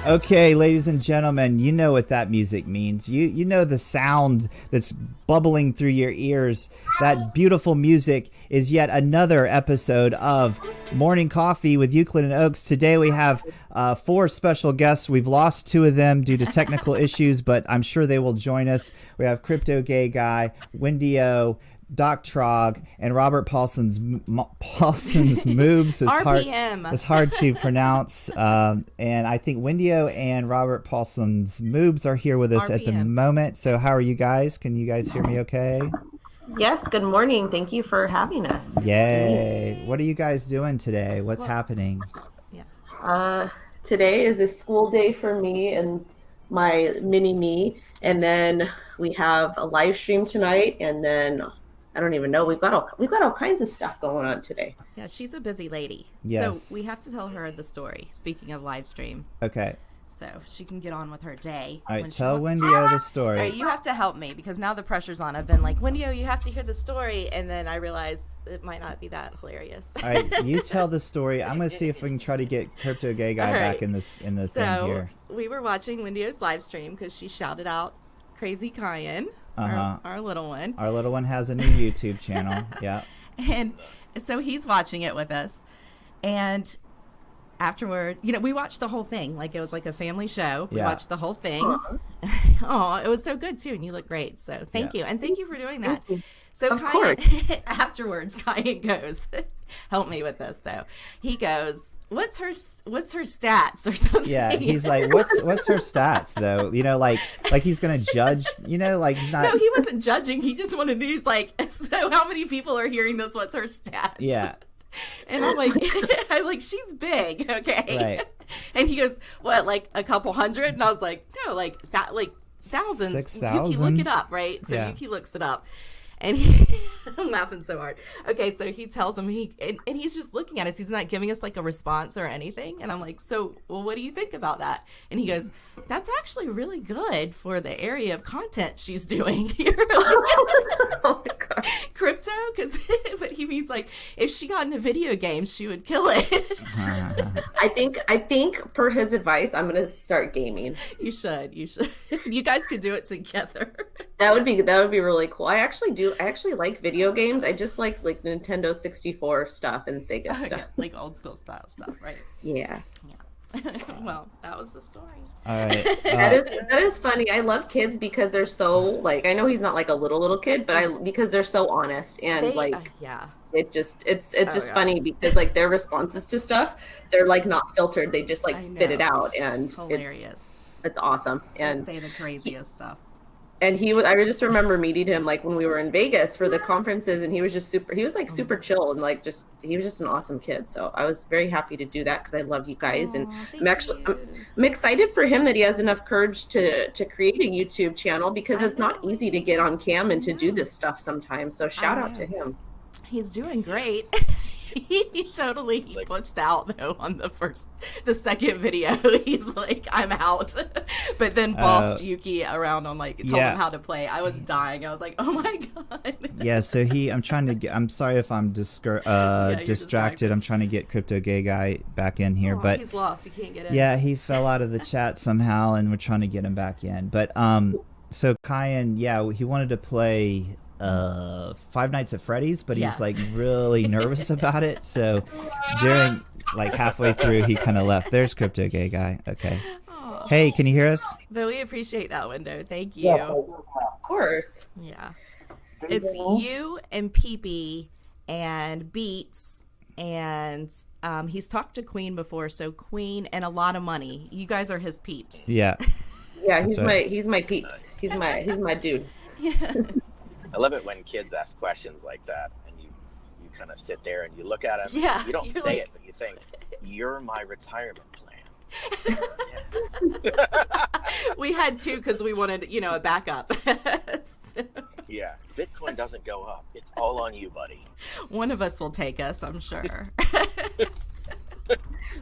Okay, ladies and gentlemen, you know what that music means. You know the sound that's bubbling through your ears. That beautiful music is yet another episode of Morning Coffee with Euclid and Oaks. Today we have 4 special guests. We've lost 2 of them due to technical issues, but I'm sure they will join us. We have Crypto Gay Guy, Wendy O, Doc Trog, and Robert Paulson's moves is hard to pronounce. And I think Wendy-O and Robert Paulson's moves are here with us at the moment. So how are you guys? Can you guys hear me okay? Yes, good morning. Thank you for having us. Yay. What are you guys doing today? What's happening? Today is a school day for me and my mini me. And then we have a live stream tonight, and then I don't even know. We've got all kinds of stuff going on today. Yeah, she's a busy lady. Yes. So we have to tell her the story. Speaking of live stream. Okay. So she can get on with her day. All right, tell Wendy-O the story. All right, you have to help me because now the pressure's on. I've been like, Wendy-O, you have to hear the story, and then I realized it might not be that hilarious. All right, you tell the story. I'm gonna see if we can try to get Crypto Gay Guy back in the thing here. So we were watching Wendy-O's live stream because she shouted out Crazy Cayenne. Our little one. Our little one has a new YouTube channel. Yeah. And so he's watching it with us. And afterward, we watched the whole thing. Like it was like a family show. We watched the whole thing. Oh, it was so good too. And you look great. So thank you. And thank you for doing that. So afterwards, Kyan goes, help me with this though. He goes, what's her stats or something? Yeah, he's like, what's her stats though? Like he's gonna judge. Like he's not. No, he wasn't judging. He just wanted to. He's like, so how many people are hearing this? What's her stats? Yeah. And I'm like, she's big, okay. Right. And he goes, what, like a couple hundred? And I was like, no, like that, like thousands. 6,000. Yuki, look it up, right? So Yuki looks it up. And I'm laughing so hard. Okay, so he tells him, and he's just looking at us. He's not giving us like a response or anything. And I'm like, so, well, what do you think about that? And he goes, that's actually really good for the area of content she's doing here. Oh my God. Crypto, but he means like if she got into video games, she would kill it. I think per his advice, I'm gonna start gaming. You should. You guys could do it together. That would be really cool. I actually like video games. I just like Nintendo 64 stuff and Sega stuff. Yeah, like old school style stuff, right? Yeah. Well, that was the story. All right. That is funny. I love kids because they're so like, I know he's not like a little kid, but because they're so honest and it's just funny because like their responses to stuff, they're like not filtered. They just like spit it out, and hilarious. It's awesome. And say the craziest stuff. And I just remember meeting him like when we were in Vegas for the conferences, and he was just super chill and like he was just an awesome kid. So I was very happy to do that because I love you guys, and I'm excited for him that he has enough courage to create a YouTube channel because it's not easy to get on cam and to do this stuff sometimes. So shout out to him. He's doing great. He totally like, punched out though on the second video. He's like, I'm out. But then bossed Yuki around on like, told him how to play. I was dying. I was like, oh my God. Yeah, so I'm sorry if I'm distracted. I'm trying to get Crypto Gay Guy back in here, but he's lost. He can't get in. Yeah, he fell out of the chat somehow, and we're trying to get him back in. But so Kyan, he wanted to play Five Nights at Freddy's, but he's like really nervous about it. So during like halfway through, he kind of left. There's Crypto Gay Guy. Okay. Aww. Hey, can you hear us? But we appreciate that window. Thank you. Yeah, of course. Yeah. It's you and Pee and Beats, and he's talked to Queen before, so Queen and a lot of money. You guys are his peeps. Yeah. Yeah, he's my peeps. He's my dude. Yeah. I love it when kids ask questions like that, and you kind of sit there and you look at them. Yeah, you don't say it, but you think, "You're my retirement plan." We had two because we wanted, a backup. So. Yeah, Bitcoin doesn't go up. It's all on you, buddy. One of us will take us, I'm sure.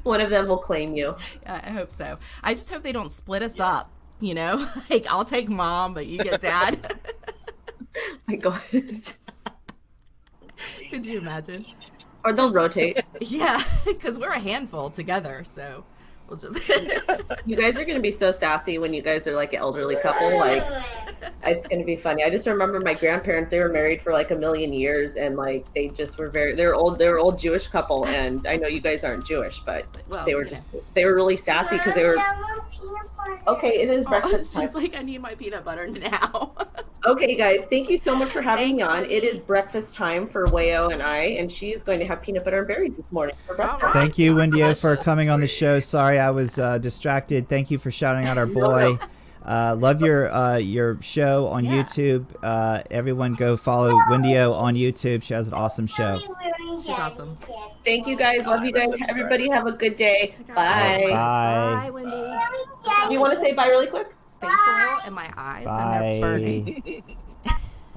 One of them will claim you. I hope so. I just hope they don't split us up. Like I'll take mom, but you get dad. My God. Could you imagine? Or they'll rotate. Yeah, because we're a handful together, so we'll just. You guys are going to be so sassy when you guys are like an elderly couple. Like, it's going to be funny. I just remember my grandparents, they were married for like a million years, and like they just were they're old Jewish couple. And I know you guys aren't Jewish, but they were really sassy because they were. Okay, it is breakfast time. She's like, I need my peanut butter now. Okay, guys, thank you so much for having me on. It is breakfast time for Wayo and I, and she is going to have peanut butter and berries this morning for breakfast. Thank you, Wendy, for coming on the show. Sorry, I was distracted. Thank you for shouting out our boy. Love your show on YouTube. Everyone go follow Wendy-O on YouTube. She has an awesome show. She's awesome. Thank you guys. Love you guys. Everybody have a good day. Bye. Bye. Bye, Wendy. Do you want to say bye really quick? Face oil in my eyes, and they're burning.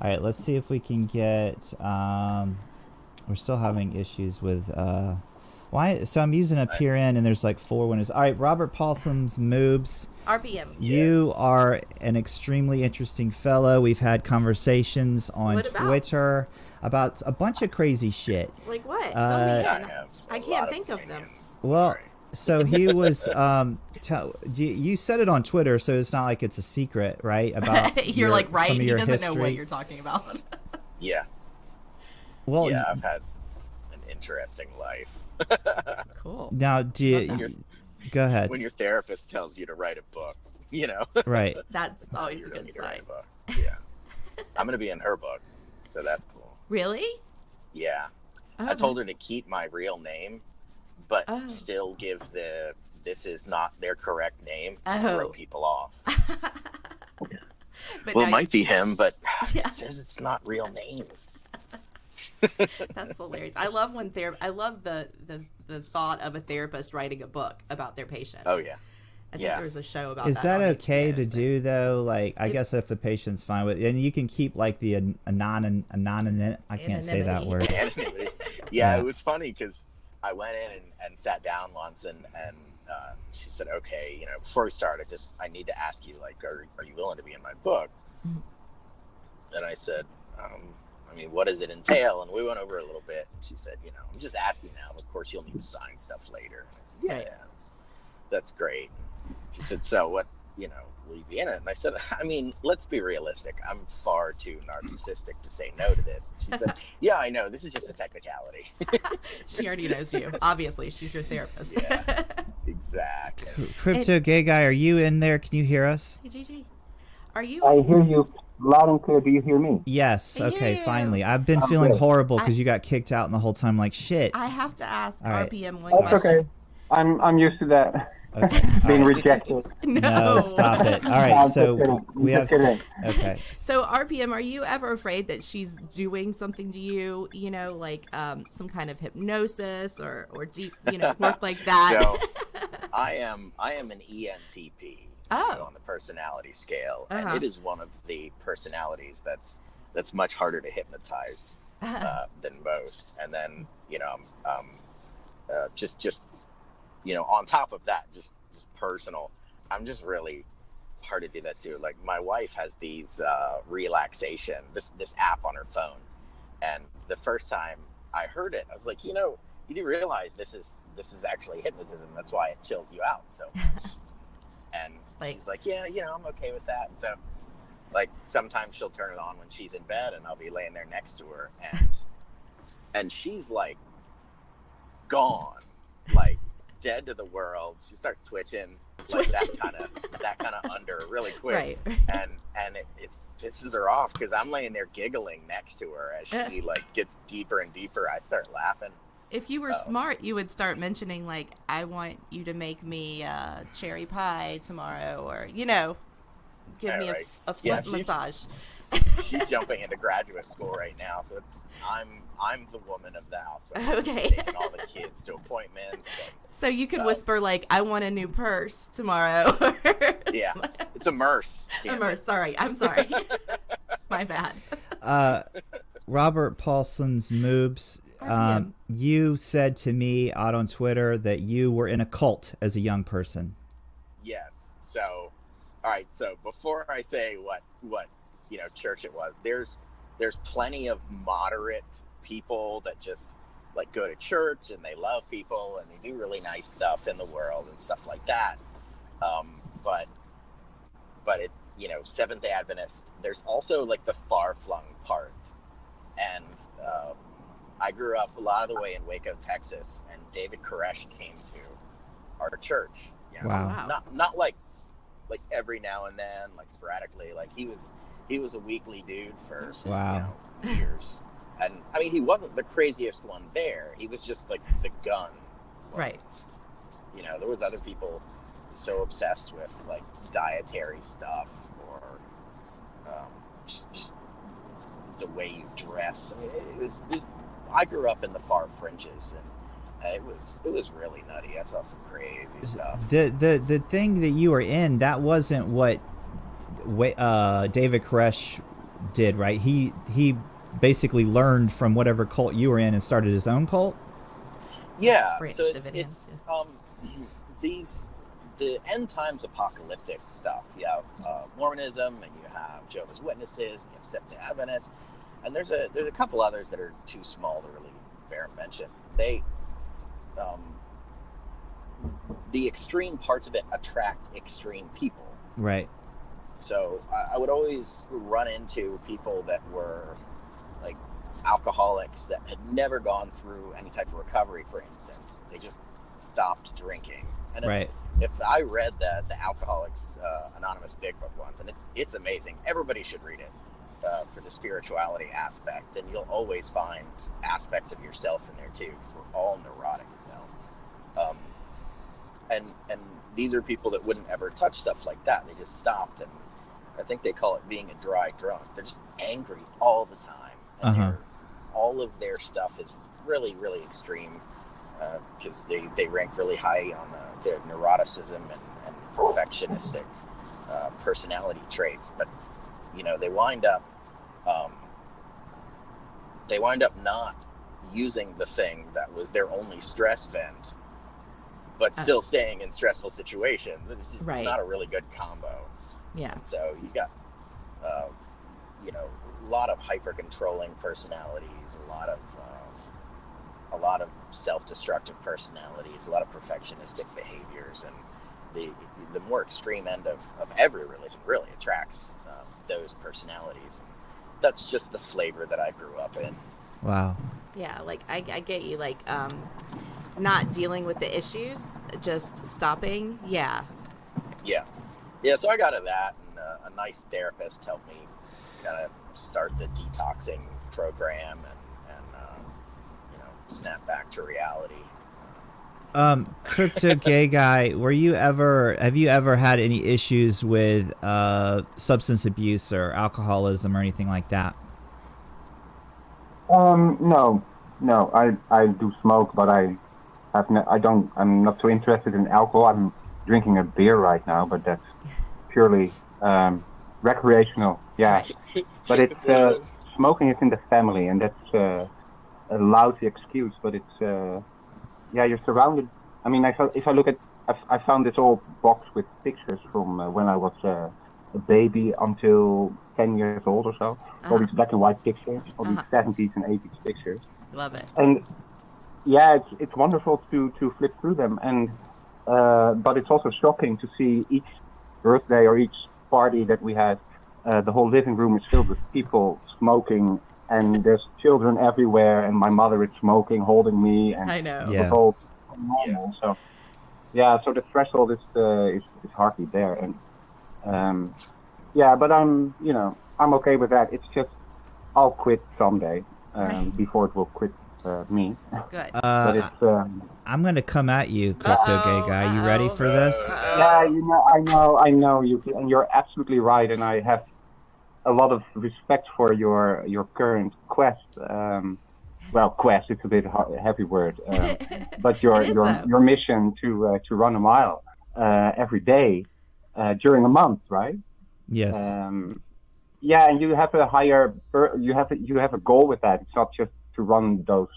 All right, let's see if we can get. We're still having issues with. Why? So I'm using a peer in, and there's like 4 winners. All right, Robert Paulson's Moobs. RPM. You are an extremely interesting fellow. We've had conversations on Twitter about a bunch of crazy shit. Like what? I can't think of them. Well, so he was. You said it on Twitter, so it's not like it's a secret, right? About you're like right. Some of He your doesn't history. know what you're talking about. Yeah. Well, yeah, I've had an interesting life. Cool. Now, go ahead. When your therapist tells you to write a book, Right. That's always a good sign. Yeah. I'm going to be in her book, so that's cool. Really? Yeah. Oh, I told her to keep my real name, but still give this is not their correct name to throw people off. Well, it might be him, but it says it's not real names. That's hilarious. I love when I love the thought of a therapist writing a book about their patients. Oh yeah. I think there's a show about Is that okay HBO, to do though? Like, I guess if the patient's fine with it, and you can keep like the anonymity. I can't say that word. Yeah, it was funny because I went in and sat down once, and she said, "Okay, before we start, I need to ask you, like, are you willing to be in my book?" And I said, I mean, what does it entail? And we went over a little bit. And she said, I'm just asking now. Of course, you'll need to sign stuff later. And I said, yeah, that's great. She said, so what, will you be in it? And I said, I mean, let's be realistic. I'm far too narcissistic to say no to this. And she said, yeah, I know. This is just a technicality. She already knows you. Obviously, she's your therapist. Yeah, exactly. Crypto Gay Guy, are you in there? Can you hear us? Hey, Gigi. Are you? I hear you loud and clear. Do you hear me? Yes. Okay, finally. I've been feeling horrible because you got kicked out and the whole time like shit. I have to ask RPM one question. That's okay. I'm used to that. Okay. Being rejected. No, stop it. All right, so we have. Okay. So RPM, are you ever afraid that she's doing something to you? Like some kind of hypnosis or deep, work like that. So I am an ENTP. On the personality scale, and it is one of the personalities that's much harder to hypnotize than most. And then, just on top of that, just personal, I'm just really hard to do that too. Like my wife has these relaxation, this app on her phone, and the first time I heard it, I was like, you do realize this is actually hypnotism. That's why it chills you out so much. And she's like, yeah, I'm okay with that. And so, like, sometimes she'll turn it on when she's in bed, and I'll be laying there next to her, and she's like gone, like dead to the world. She starts twitching, like that kind of under really quick, right. and it pisses her off because I'm laying there giggling next to her as she like gets deeper and deeper. I start laughing. If you were smart, you would start mentioning, like, I want you to make me cherry pie tomorrow, or, give me a foot massage. She's jumping into graduate school right now, so I'm the woman of the house. So okay. Taking all the kids to appointments. So you could whisper, like, I want a new purse tomorrow. Yeah, it's a merce. A merce, sorry. I'm sorry. My bad. Robert Paulson's Moobs. You said to me out on Twitter that you were in a cult as a young person. Yes. So, all right. So before I say what church it was, there's plenty of moderate people that just like go to church and they love people and they do really nice stuff in the world and stuff like that. But it, Seventh-day Adventist, there's also like the far-flung part. And I grew up a lot of the way in Waco, Texas, and David Koresh came to our church. Wow. Not like every now and then, like sporadically. Like he was a weekly dude for years. And I mean, he wasn't the craziest one there. He was just like the gun. Right. There was other people so obsessed with like dietary stuff or just the way you dress. I mean, it was I grew up in the far fringes, and it was really nutty. I saw some crazy stuff. The thing that you were in, that wasn't what David Koresh did, right? He basically learned from whatever cult you were in and started his own cult. Yeah, so it's the end times apocalyptic stuff. You have Mormonism, and you have Jehovah's Witnesses, and you have Seventh-day Adventists, and there's a couple others that are too small to really bear mention. They the extreme parts of it attract extreme people. Right. So I would always run into people that were like alcoholics that had never gone through any type of recovery, for instance. They just stopped drinking. And right. If I read the Alcoholics Anonymous Big Book once, and it's amazing. Everybody should read it for the spirituality aspect, and you'll always find aspects of yourself in there too, because we're all neurotic as hell. And these are people that wouldn't ever touch stuff like that. They just stopped, and I think they call it being a dry drunk. They're just angry all the time, and all of their stuff is really, really extreme because they rank really high on their neuroticism and perfectionistic personality traits. But they wind up not using the thing that was their only stress vent, but still staying in stressful situations. It's just not a really good combo. Yeah. And so you got, a lot of hyper-controlling personalities, a lot of self-destructive personalities, a lot of perfectionistic behaviors, and the more extreme end of every religion really attracts those personalities. And that's just the flavor that I grew up in. Wow. Yeah, like I get you, like not dealing with the issues, just stopping. Yeah. So I got at that, and a nice therapist helped me kind of start the detoxing program and snap back to reality. Crypto gay guy, have you ever had any issues with substance abuse or alcoholism or anything like that? No. I do smoke, but I'm not so interested in alcohol. I'm drinking a beer right now, but that's purely recreational. Yeah. But it's smoking is in the family, and that's a lousy excuse, but it's you're surrounded. I mean, if I look at, I found this old box with pictures from when I was a baby until 10 years old or so. All these black and white pictures, all these 70s and 80s pictures. Love it. And yeah, it's wonderful to flip through them, and but it's also shocking to see each birthday or each party that we had. The whole living room is filled with people smoking, and there's children everywhere, and my mother is smoking, holding me, and I know. the whole normal. So so the threshold is hardly there, and but I'm okay with that. It's just I'll quit someday before it will quit me. Good. But it's I'm going to come at you, crypto gay guy. You ready for this? yeah, I know you, and you're absolutely right, and I have a lot of respect for your current quest. Well, quest, it's a bit heavy word, but your mission to run a mile every day during a month, right? Yes. And you have a you have a goal with that. It's not just to run those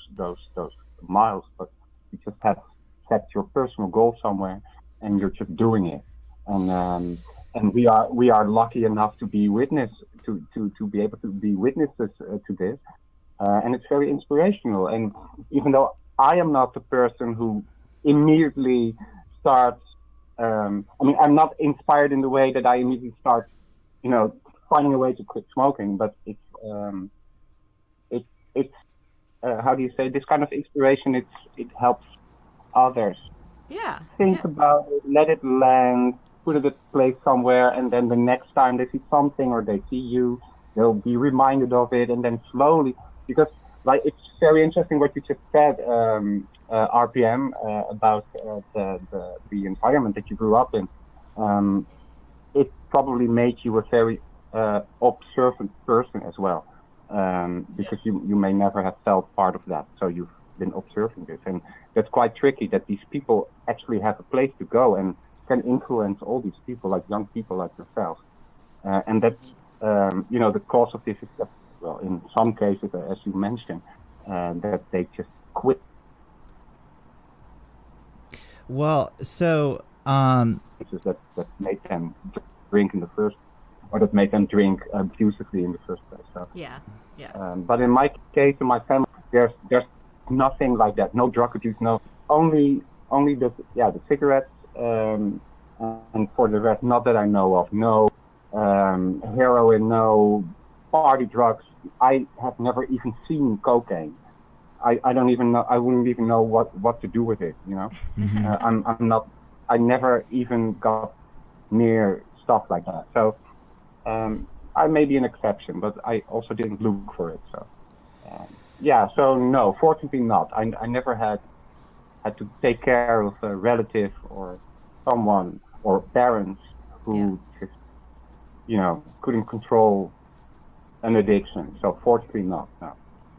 miles, but you just have set your personal goal somewhere, and you're just doing it. And we are lucky enough to be to be able to be witnesses to this. And it's very inspirational. And even though I am not the person who immediately starts, I'm not inspired in the way that I immediately start, finding a way to quit smoking. But it's how do you say, this kind of inspiration? It helps others. Yeah. Think about it, let it land, put it in place somewhere, and then the next time they see something or they see you, they'll be reminded of it, and then slowly. Because it's very interesting what you just said, RPM, about the environment that you grew up in. It probably made you a very observant person as well, because you may never have felt part of that. So you've been observing this, and that's quite tricky. That these people actually have a place to go and can influence all these people, like young people like yourself, and that's the cause of this is that. Well, in some cases, as you mentioned, that they just quit. Well, so that made them drink in the first, or that made them drink abusively in the first place. So, yeah. But in my case, in my family, there's nothing like that. No drug abuse. No, only the cigarettes, and for the rest, not that I know of. No heroin. No party drugs. I have never even seen cocaine. I don't even know. I wouldn't even know what to do with it. I'm not. I never even got near stuff like that. So I may be an exception, but I also didn't look for it. So So no, fortunately not. I never had to take care of a relative or someone or parents who just couldn't control an addiction. So fortunately not. No.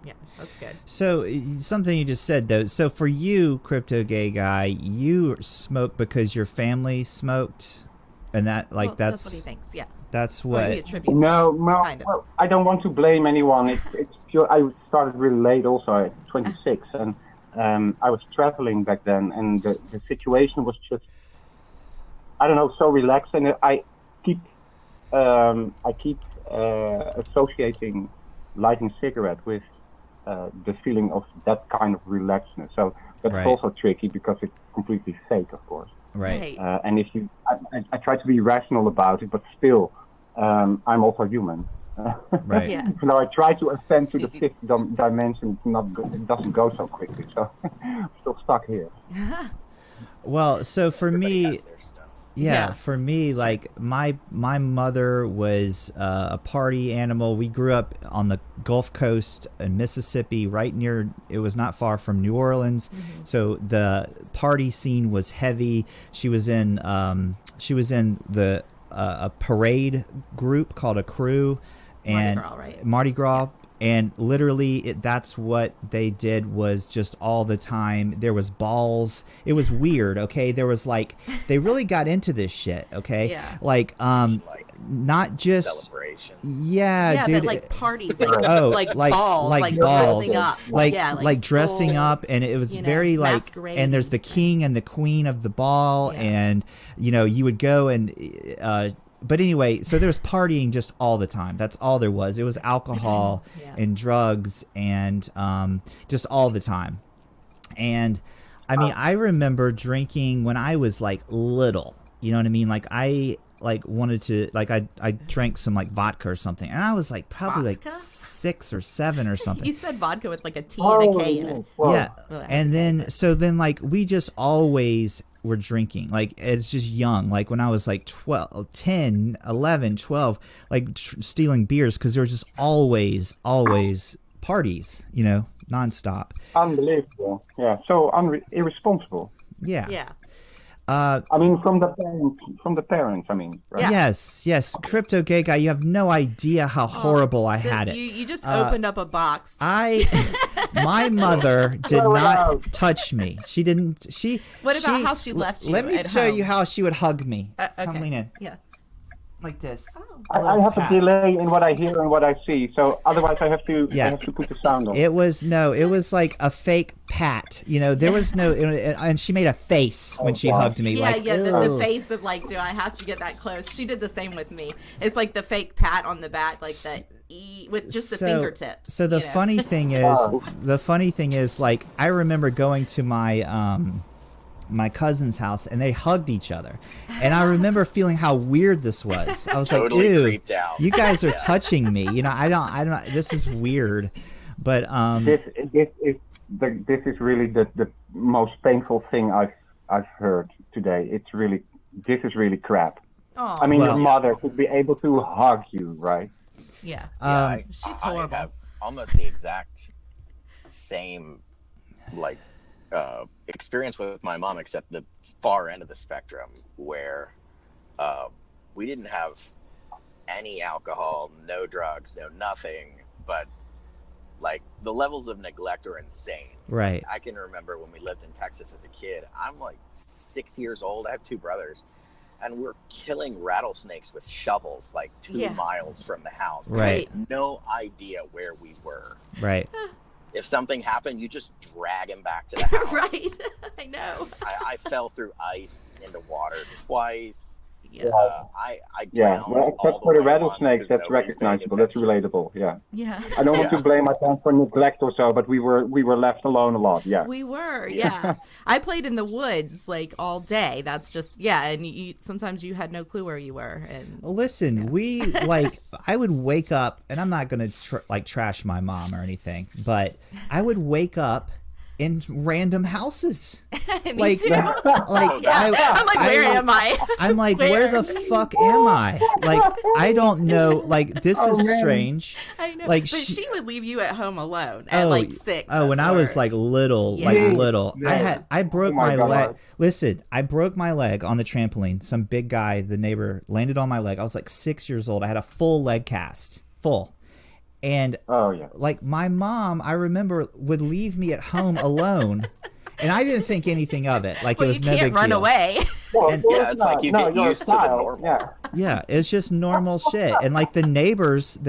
Yeah, that's good. So something you just said though. So for you, crypto gay guy, you smoke because your family smoked, and that's what he thinks. Yeah. That's what. He attributes kind of. Well, I don't want to blame anyone. It's pure. I started really late, also at 26, and I was traveling back then, and the situation was just, I don't know, so relaxed, and I keep associating lighting cigarette with the feeling of that kind of relaxedness. So that's also tricky because it's completely fake, of course. Right. And if you, I try to be rational about it, but still, I'm also human. Right. Yeah. So I try to ascend to the fifth dimension. It doesn't go so quickly. So I'm still stuck here. Well, so for me. Yeah, for me, like my mother was a party animal. We grew up on the Gulf Coast in Mississippi, right near. It was not far from New Orleans, so the party scene was heavy. She was in the a parade group called a crew, and Mardi Gras, right? Mardi Gras. And literally, that's what they did, was just all the time. There was balls. It was weird, okay? There was they really got into this shit, okay? Yeah. not just celebrations. Yeah, dude. But like parties, like like balls, like dressing up, like dressing up, and it was very like, and there's the king and the queen of the ball, and you would go and but anyway, so there's partying just all the time. That's all there was. It was alcohol and drugs and just all the time. And I mean, I remember drinking when I was like little. You know what I mean? Like I wanted to, like I drank some like vodka or something, and I was like probably like 6 or 7 or something. You said vodka with like a T and a K in it. Yeah, and then like we just always were drinking. Like it's just young. Like when I was like 12, 10, 11, 12, like stealing beers because there was just always parties, nonstop. Unbelievable. Yeah, so irresponsible. Yeah. Yeah. I mean, from the parents. I mean, right? Yeah. Yes. Crypto Gay Guy, you have no idea how horrible I had it. You just opened up a box. My mother did not touch me. She didn't. What about how she left you? Let me show you how she would hug me. Okay. Come lean in. Yeah. Like this. I have a delay in what I hear and what I see, so otherwise I have to put the sound on. It was like a fake pat. There was no, and she made a face when she hugged me. Yeah, like, the face of like, do I have to get that close? She did the same with me. It's like the fake pat on the back, like the with just the fingertips. So the funny thing is, like I remember going to my cousin's house and they hugged each other, and I remember feeling how weird this was. I was totally like, ew, creeped out. You guys are touching me. I don't, this is weird. But this is really the most painful thing I've heard today. This is really crap. Aww. I mean, your mother could be able to hug you, right? Yeah. She's horrible. I have almost the exact same experience with my mom, except the far end of the spectrum, where we didn't have any alcohol, no drugs, no nothing, but like the levels of neglect are insane. Right. I can remember when we lived in Texas as a kid. I'm like 6 years old. I have 2 brothers, and we're killing rattlesnakes with shovels like 2 miles from the house. Right. I had no idea where we were. Right. If something happened, you just drag him back to the house. Right. I know. I fell through ice into water twice. Yeah. I drowned. Well, except for the rattlesnakes, that's recognizable. That's relatable. Yeah. Yeah. I don't want to blame my parents for neglect or so, but we were left alone a lot. Yeah. We were. Yeah. I played in the woods like all day. That's just and sometimes you had no clue where you were. And listen, we I would wake up, and I'm not gonna trash my mom or anything, but I would wake up in random houses. Me too. I'm like, where am I? I'm like, where the fuck am I? Like, I don't know. Like, this is strange. I know. Like, but she would leave you at home alone at like 6. Oh, when I was like little, Yeah. I broke my leg. Listen, I broke my leg on the trampoline. Some big guy, the neighbor, landed on my leg. I was like 6 years old. I had a full leg cast. Full. And like my mom, I remember, would leave me at home alone, and I didn't think anything of it. Like, it was no big deal. You can't run away. Well, it's like you get used to the normal. Yeah. Yeah, it's just normal shit. And like the neighbors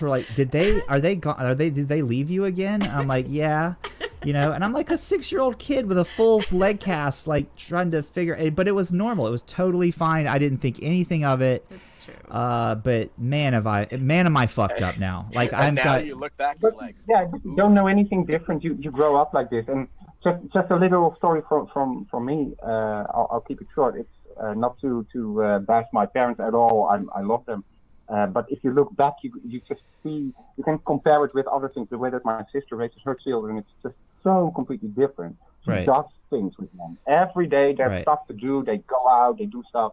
were like, did they leave you again? And I'm like, yeah, and I'm like a 6-year-old kid with a full leg cast, like trying to figure it, but it was normal. It was totally fine. I didn't think anything of it. That's true. But am I fucked up now? Like, you look back and like, you don't know anything different. You grow up like this. And just a little story from me. I'll keep it short. It's not to bash my parents at all. I love them. But if you look back, you just see, you can compare it with other things. The way that my sister raises her children, it's just so completely different. She does things with them every day. There's stuff to do. They go out. They do stuff.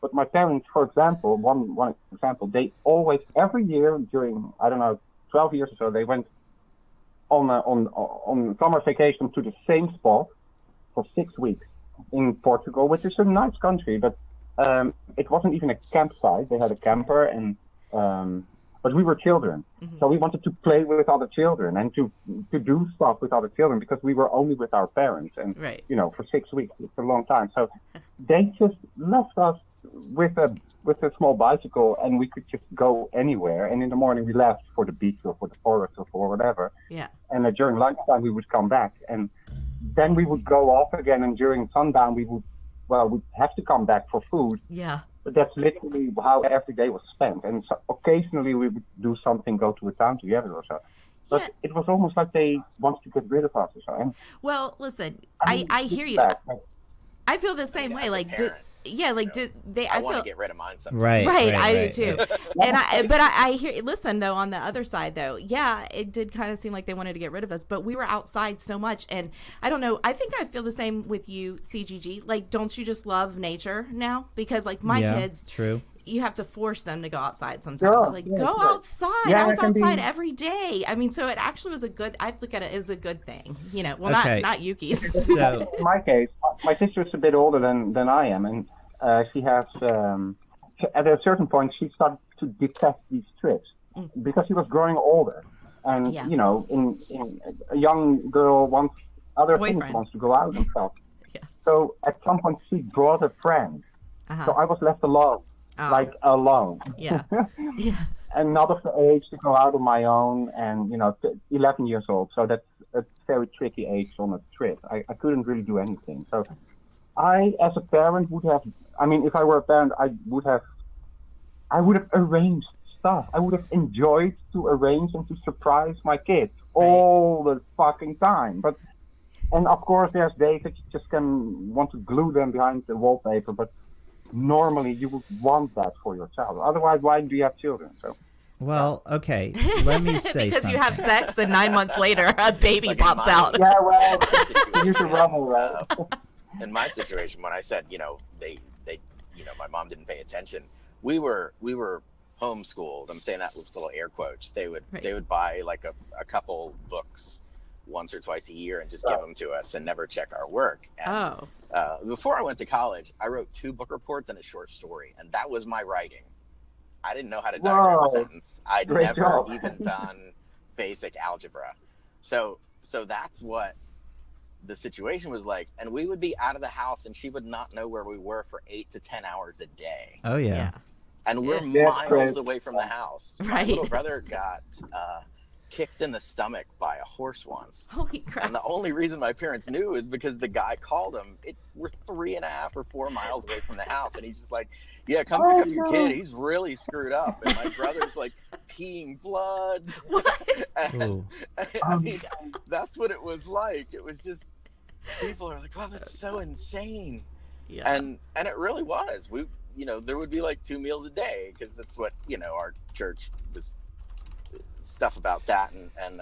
But my parents, for example, one example, they always, every year during, 12 years or so, they went on summer vacation to the same spot for 6 weeks in Portugal, which is a nice country, but it wasn't even a campsite. They had a camper, and but we were children, so we wanted to play with other children and to do stuff with other children because we were only with our parents, and for 6 weeks, it's a long time. So they just left us with a small bicycle, and we could just go anywhere. And in the morning we left for the beach or for the forest or for whatever. Yeah. And during lunchtime we would come back, and then we would go off again. And during sundown we'd have to come back for food. Yeah. But that's literally how every day was spent. And so occasionally we would do something, go to a town together or so. But it was almost like they wanted to get rid of us or so. And well, listen, I hear you. I feel the same way. Like, did they? I want feel to get rid of mine sometimes. Right. I do too. And I hear. Listen, though, on the other side, though, yeah, it did kind of seem like they wanted to get rid of us. But we were outside so much, and I don't know. I think I feel the same with you, CGG. Like, don't you just love nature now? Because like my kids, true. You have to force them to go outside sometimes. Yeah, Go outside. Yeah, I was outside every day. I mean, so it actually was I look at it as a good thing. You know, well, not Yuki's. So in my case, my sister is a bit older than I am, and she has at a certain point she started to detest these trips because she was growing older, and you know, in a young girl wants other things, wants to go out and stuff. Yeah. So at some point she brought a friend, so I was left alone. Like alone. Yeah. And not of the age to go out on my own, and 11 years old. So that's a very tricky age on a trip. I couldn't really do anything. So I, as a parent, would have. I mean, if I were a parent, I would have arranged stuff. I would have enjoyed to arrange and to surprise my kids all the fucking time. And of course, there's days that you just want to glue them behind the wallpaper, but normally you would want that for your child. Otherwise, why do you have children? So, well, okay, let me say because something. you have sex and 9 months later a baby pops out. Yeah, well, you should rumble, right? In my situation, when I said, they my mom didn't pay attention. We were homeschooled. I'm saying that with little air quotes. They would buy like a couple books once or twice a year and just give them to us and never check our work. And, before I went to college, I wrote 2 book reports and a short story, and that was my writing. I didn't know how to diagram a sentence. I'd never even done basic algebra. So that's what the situation was like. And we would be out of the house and she would not know where we were for 8 to 10 hours a day. Oh, yeah. And we're miles away from the house. Right. My little brother got kicked in the stomach by a horse once. Holy crap. And the only reason my parents knew is because the guy called him. We're 3.5 or 4 miles away from the house, and he's just like, yeah, come pick up your kid. He's really screwed up. And my brother's like peeing blood. And, I mean, that's what it was like. It was just, people are like, wow, that's so insane. Yeah. And it really was. We, there would be like 2 meals a day, because that's what, our church was, stuff about that, and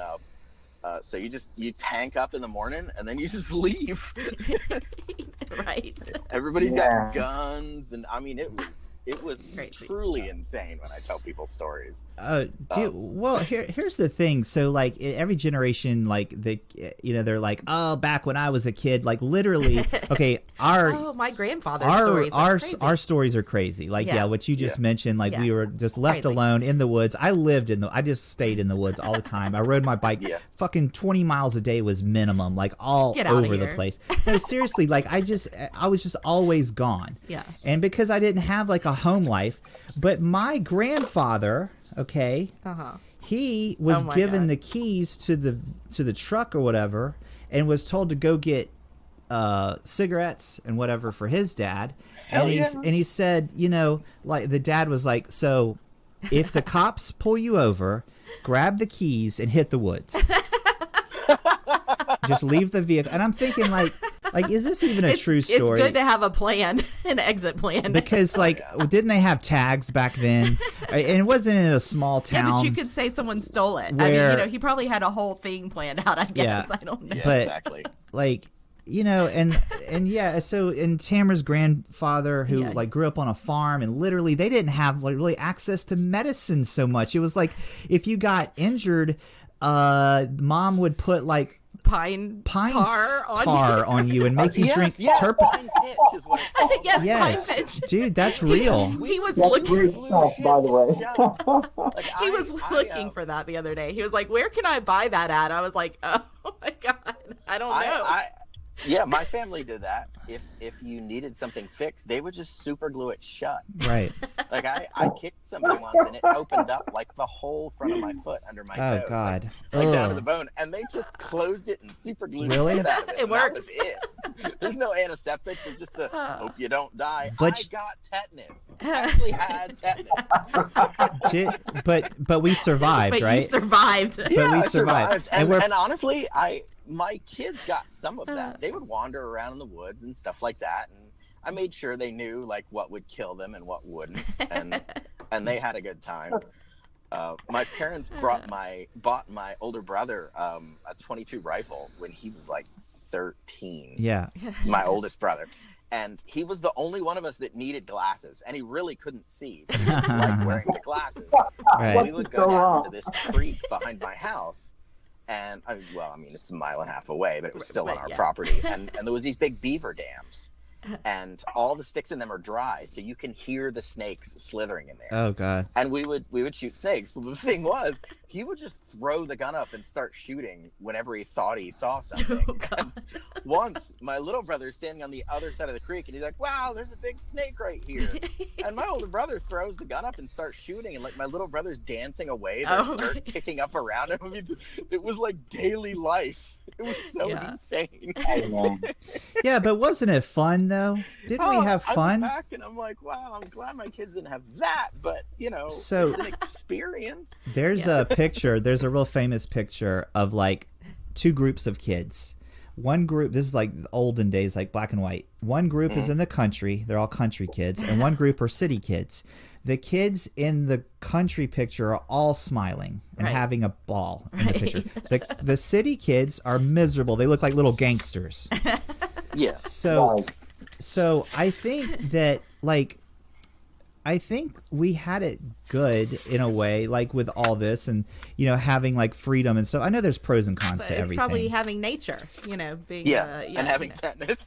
so you tank up in the morning and then you just leave. Right. Everybody's got guns, and I mean it was truly insane when I tell people stories. Well, here's the thing. So like every generation, like they're like, oh, back when I was a kid, like literally. Okay, my grandfather's stories are crazy. Our stories are crazy. Like what you just mentioned, like we were just left alone in the woods. I just stayed in the woods all the time. I rode my bike. Fucking 20 miles a day was minimum, like all over the place. No, seriously, like I was just always gone. Yeah. And because I didn't have like a home life, but my grandfather, he was given the keys to the truck or whatever, and was told to go get cigarettes and whatever for his dad. And he said, like the dad was like, so if the cops pull you over, grab the keys and hit the woods. Just leave the vehicle. And I'm thinking like is this even a true story? It's good to have a plan, an exit plan. Because didn't they have tags back then? And it wasn't in a small town. Yeah, but you could say someone stole it. I mean, he probably had a whole thing planned out, I guess. I don't know. Yeah, but exactly. And Tamara's grandfather, who grew up on a farm, and literally they didn't have really access to medicine so much. It was like if you got injured, mom would put pine tar on you and make you drink turpentine. Pine pitch is what it's called. Yes, pine pitch. Dude, that's real. He was looking, by the way. He was looking for that the other day. He was like, "Where can I buy that at?" I was like, "Oh my god, I don't know." Yeah, my family did that. If you needed something fixed, they would just super glue it shut. Right. Like I kicked something once and it opened up like the whole front of my foot under my toes. Oh God. Like down to the bone, and they just closed it and super glued the shit out of it. It works. That was it. There's no antiseptic. There's just a hope you don't die. But I got tetanus. I actually had tetanus. But we survived, But right? you survived. But Yeah, we I survived. And honestly, my kids got some of that. They would wander around in the woods and stuff like that, and I made sure they knew like what would kill them and what wouldn't, and they had a good time. My parents bought my older brother a .22 rifle when he was like 13. Yeah. My oldest brother. And he was the only one of us that needed glasses, and he really couldn't see, but he didn't like wearing the glasses. Right. We would go down to this creek behind my house, and it's a mile and a half away, but it was still on our property, and there was these big beaver dams, and all the sticks in them are dry, so you can hear the snakes slithering in there. Oh God. And we would shoot snakes. Well, the thing was, he would just throw the gun up and start shooting whenever he thought he saw something. And once, my little brother's standing on the other side of the creek, and he's like, "Wow, there's a big snake right here." And my older brother throws the gun up and starts shooting, and like my little brother's dancing away, there's dirt kicking up around him. I mean, it was like daily life. It was so insane. Yeah, but wasn't it fun though? Didn't we have fun? I look back and I'm like, wow, I'm glad my kids didn't have that, but So, it's an experience. There's a picture. There's a real famous picture of like two groups of kids. One group, this is like olden days, like black and white. One group is in the country. They're all country kids. And one group are city kids. The kids in the country picture are all smiling and having a ball in the picture. The city kids are miserable. They look like little gangsters. Yeah. So I think that I think we had it good in a way, like with all this and, having like freedom and stuff. I know there's pros and cons to everything. It's probably having nature, being and having tetanus.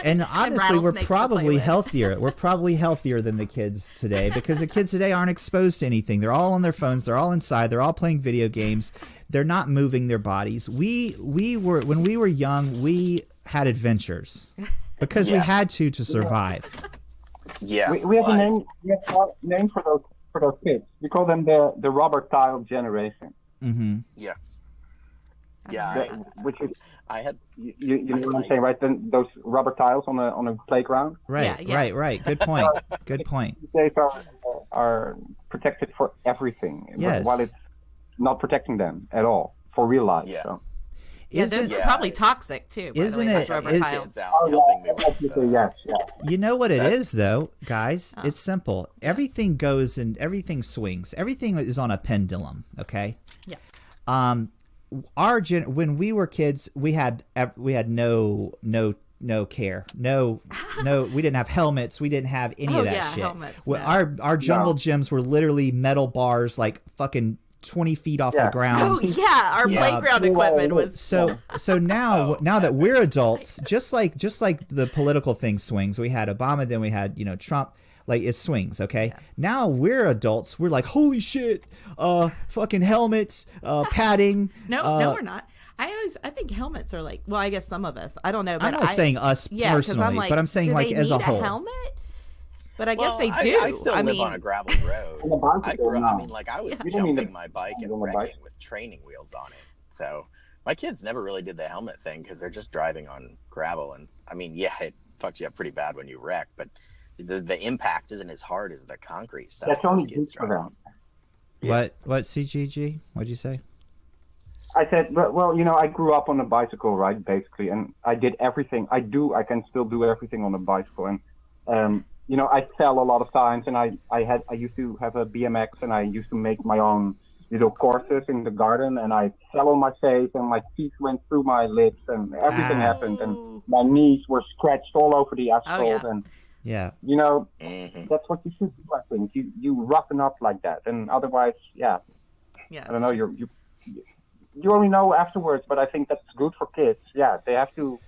And honestly, we're rattlesnakes probably healthier. We're probably healthier than the kids today because the kids today aren't exposed to anything. They're all on their phones. They're all inside. They're all playing video games. They're not moving their bodies. We were, when we were young, we had adventures because we had to survive. Yeah, we have a name. We have a name for those kids. We call them the rubber tile generation. Mm-hmm. Yeah. Which is I had you know what I'm saying, right? Then those rubber tiles on a playground. Right. Good point. Good point. They are protected for everything. Yes. While it's not protecting them at all for real life. Yeah. So. Those are probably toxic too. Isn't it? Rubber tiles. Yes. You know what it is, though, guys? It's simple. Everything goes and everything swings. Everything is on a pendulum. Okay. Yeah. When we were kids, we had no care. No, we didn't have helmets. We didn't have any of that shit. Helmets, Our jungle gyms were literally metal bars, like fucking 20 feet off the ground. Oh yeah, our playground equipment was so now that we're adults, just like the political thing swings. We had Obama, then we had Trump. Like it swings, okay? Yeah. Now we're adults. We're like, holy shit, fucking helmets, padding. No, we're not. I think helmets are like, well, I guess some of us. I don't know. But I'm not saying us personally, but I'm saying like as a whole. Helmet? But I guess they do. I still live on a gravel road. I was jumping my bike and wrecking with training wheels on it. So my kids never really did the helmet thing because they're just driving on gravel. And I mean, it fucks you up pretty bad when you wreck, but the impact isn't as hard as the concrete stuff. That's only good for them. What CGG? What'd you say? I said, well, I grew up on a bicycle, right, basically, and I did everything. I can still do everything on a bicycle, and I fell a lot of times, and I used to have a BMX, and I used to make my own little courses in the garden, and I fell on my face, and my teeth went through my lips, and everything happened, and my knees were scratched all over the asphalt, and that's what you should do. I think you roughen up like that, and otherwise, I don't know. You only know afterwards, but I think that's good for kids. Yeah, they have to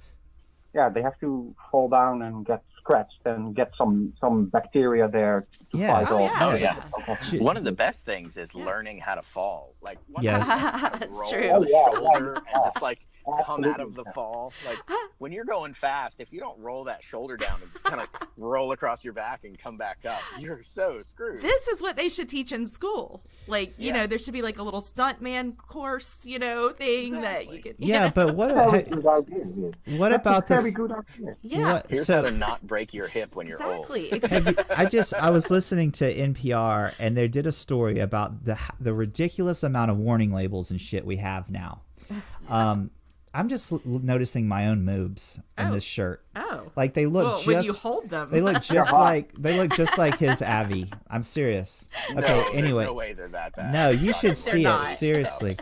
fall down and get scratched and get some bacteria there to fight off. One of the best things is learning how to fall. Like, yes, roll the shoulder and just like come out of the fall. Like when you're going fast, if you don't roll that shoulder down and just kind of roll across your back and come back up, you're so screwed. This is what they should teach in school. Like, you know, there should be like a little stuntman course, you know, thing that you could. Yeah, but what about the very good idea? Yeah. Here's how to not break your hip when you're old. Exactly. I was listening to NPR and they did a story about the ridiculous amount of warning labels and shit we have now. I'm just noticing my own moves in this shirt. Oh, like they look just when you hold them, they look just like his Avi. I'm serious. Okay, No, anyway, there's no way they're that bad. no, you should see it seriously.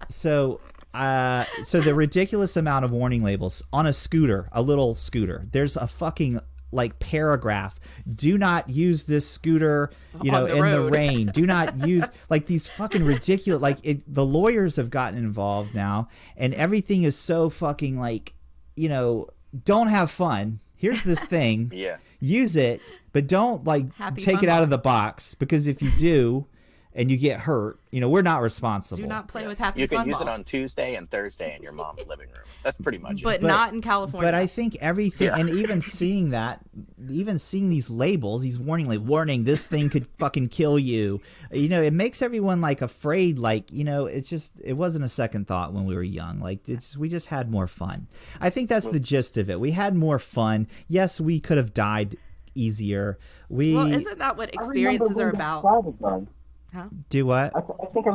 So the ridiculous amount of warning labels on a scooter, a little scooter. There's a fucking like paragraph. Do not use this scooter, you know, in the rain. Do not use like these fucking ridiculous. Like the lawyers have gotten involved now, and everything is so fucking like, you know, don't have fun. Here's this thing. Yeah. Use it, but don't like take it out of the box, because if you do and you get hurt, you know, we're not responsible. Do not play with Happy You Fun can use Ball. it on Tuesday and Thursday in your mom's living room. That's pretty much But it. not in California. But I think everything, and even seeing these labels, these warning, this thing could fucking kill you. You know, it makes everyone like afraid. Like, you know, it wasn't a second thought when we were young. Like we just had more fun. I think that's the gist of it. We had more fun. Yes, we could have died easier. Well, isn't that what experiences are about? Huh? Do what? I think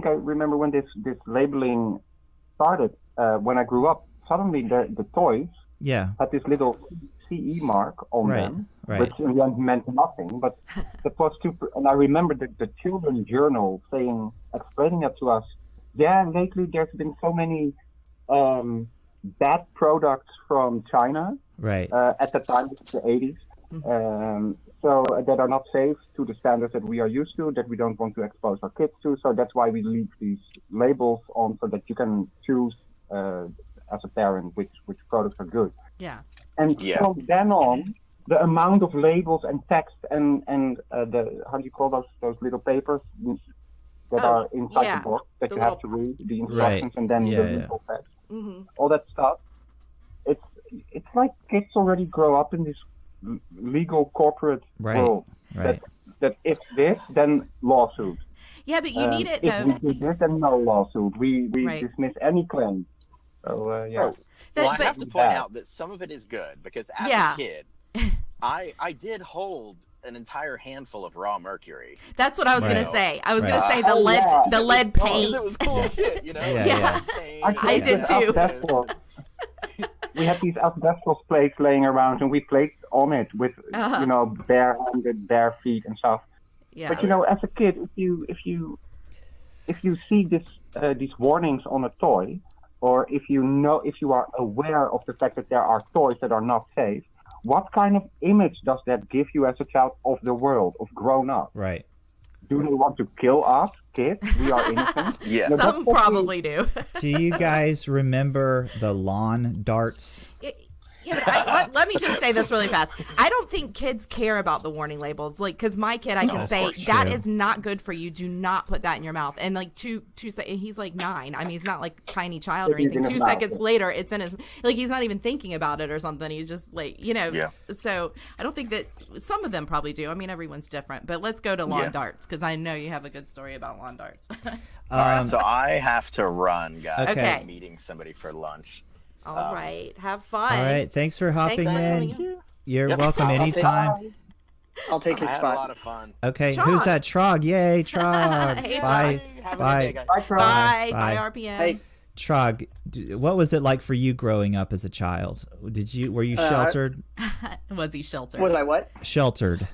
I remember when this labeling started. When I grew up, suddenly the toys had this little CE mark on them, which in the end meant nothing. But that was and I remember the children's journal explaining it to us. Yeah, lately there's been so many bad products from China. Right. At the time, it's the 80s. So that are not safe to the standards that we are used to, that we don't want to expose our kids to. So that's why we leave these labels on, so that you can choose as a parent which products are good. Yeah. And from then on, the amount of labels and text and the, how do you call those little papers that are inside the box that you have to read, the instructions and then the little text, all that stuff. It's like kids already grow up in this legal corporate world. Right. That if this, then lawsuit. Yeah, but you need it though. If we do this, then no lawsuit. We dismiss any claim. So yeah. Well, I have to point out that some of it is good, because as a kid, I did hold an entire handful of raw mercury. That's what I was gonna say. I was gonna say the lead paint. It was cool shit, you know. I did too. We had these asbestos plates laying around, and we played on it with you know, bare-handed, bare feet and stuff. Yeah. But you know, as a kid, if you see these warnings on a toy, or if you are aware of the fact that there are toys that are not safe, what kind of image does that give you as a child of the world, of grown up? Right. Do they want to kill us, kids? We are innocent. Yeah. Some probably do. Do you guys remember the lawn darts? But let me just say this really fast. I don't think kids care about the warning labels. Like, because my kid, I can say that is not good for you. Do not put that in your mouth. And like he's like 9. I mean, he's not like a tiny child or anything. 2 seconds later, it's in his, like, he's not even thinking about it or something. He's just like, you know. Yeah. So I don't think that some of them probably do. I mean, everyone's different. But let's go to lawn darts, because I know you have a good story about lawn darts. All right, so I have to run, guys. Okay. I'm meeting somebody for lunch. All right. Have fun. All right. Thanks for hopping in. You're welcome anytime. I'll take his spot. I had a lot of fun. Okay. Trog. Who's that? Trog. Yay, Trog. Hey, Bye. Bye. Bye. Bye, RPM. Hey. Trog, what was it like for you growing up as a child? Were you sheltered? Was he sheltered? Was I what? Sheltered.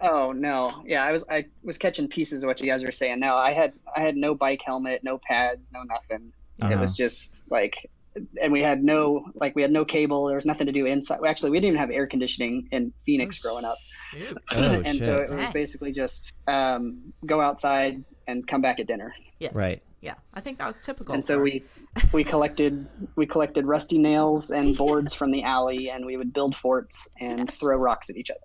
Oh no. Yeah, I was catching pieces of what you guys were saying. No, I had no bike helmet, no pads, no nothing. It was just like, and we had no cable. There was nothing to do inside. Actually, we didn't even have air conditioning in Phoenix growing up. And so it was basically just go outside and come back at dinner. Yes. Right. Yeah, I think that was typical. And so we collected rusty nails and boards from the alley, and we would build forts and throw rocks at each other.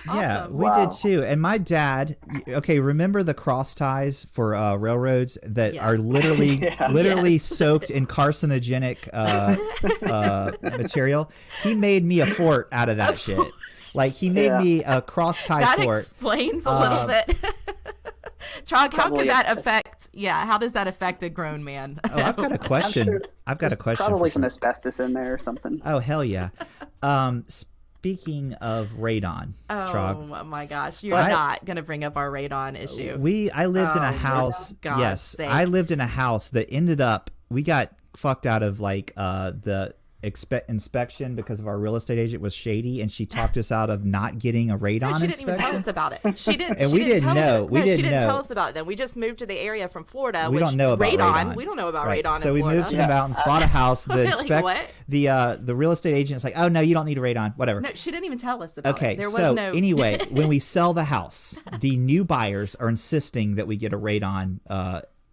Yeah, Awesome. we did too. And my dad, okay, remember the cross ties for railroads that are literally soaked in carcinogenic material? He made me a fort out of that shit. Like, he made me a cross tie fort. That explains a little bit. Trog, how could that affect? Yeah, how does that affect a grown man? Oh, I've got a question. Probably some asbestos in there or something. Oh, hell yeah. Speaking of radon, Trog. Oh my gosh, you're not gonna bring up our radon issue. I lived in a house. I lived in a house that ended up. We got fucked out of like the inspection because of our real estate agent was shady, and she talked us out of not getting a radon inspection. She didn't even tell us about it. She didn't. And we didn't know. She didn't tell us about it. Then we just moved to the area from Florida. We don't know about radon. We don't know about right. radon. So we moved to the mountains, bought a house. The real estate agent's like, oh no, you don't need a radon. Whatever. No, she didn't even tell us about it. There was so no... anyway, when we sell the house, the new buyers are insisting that we get a radon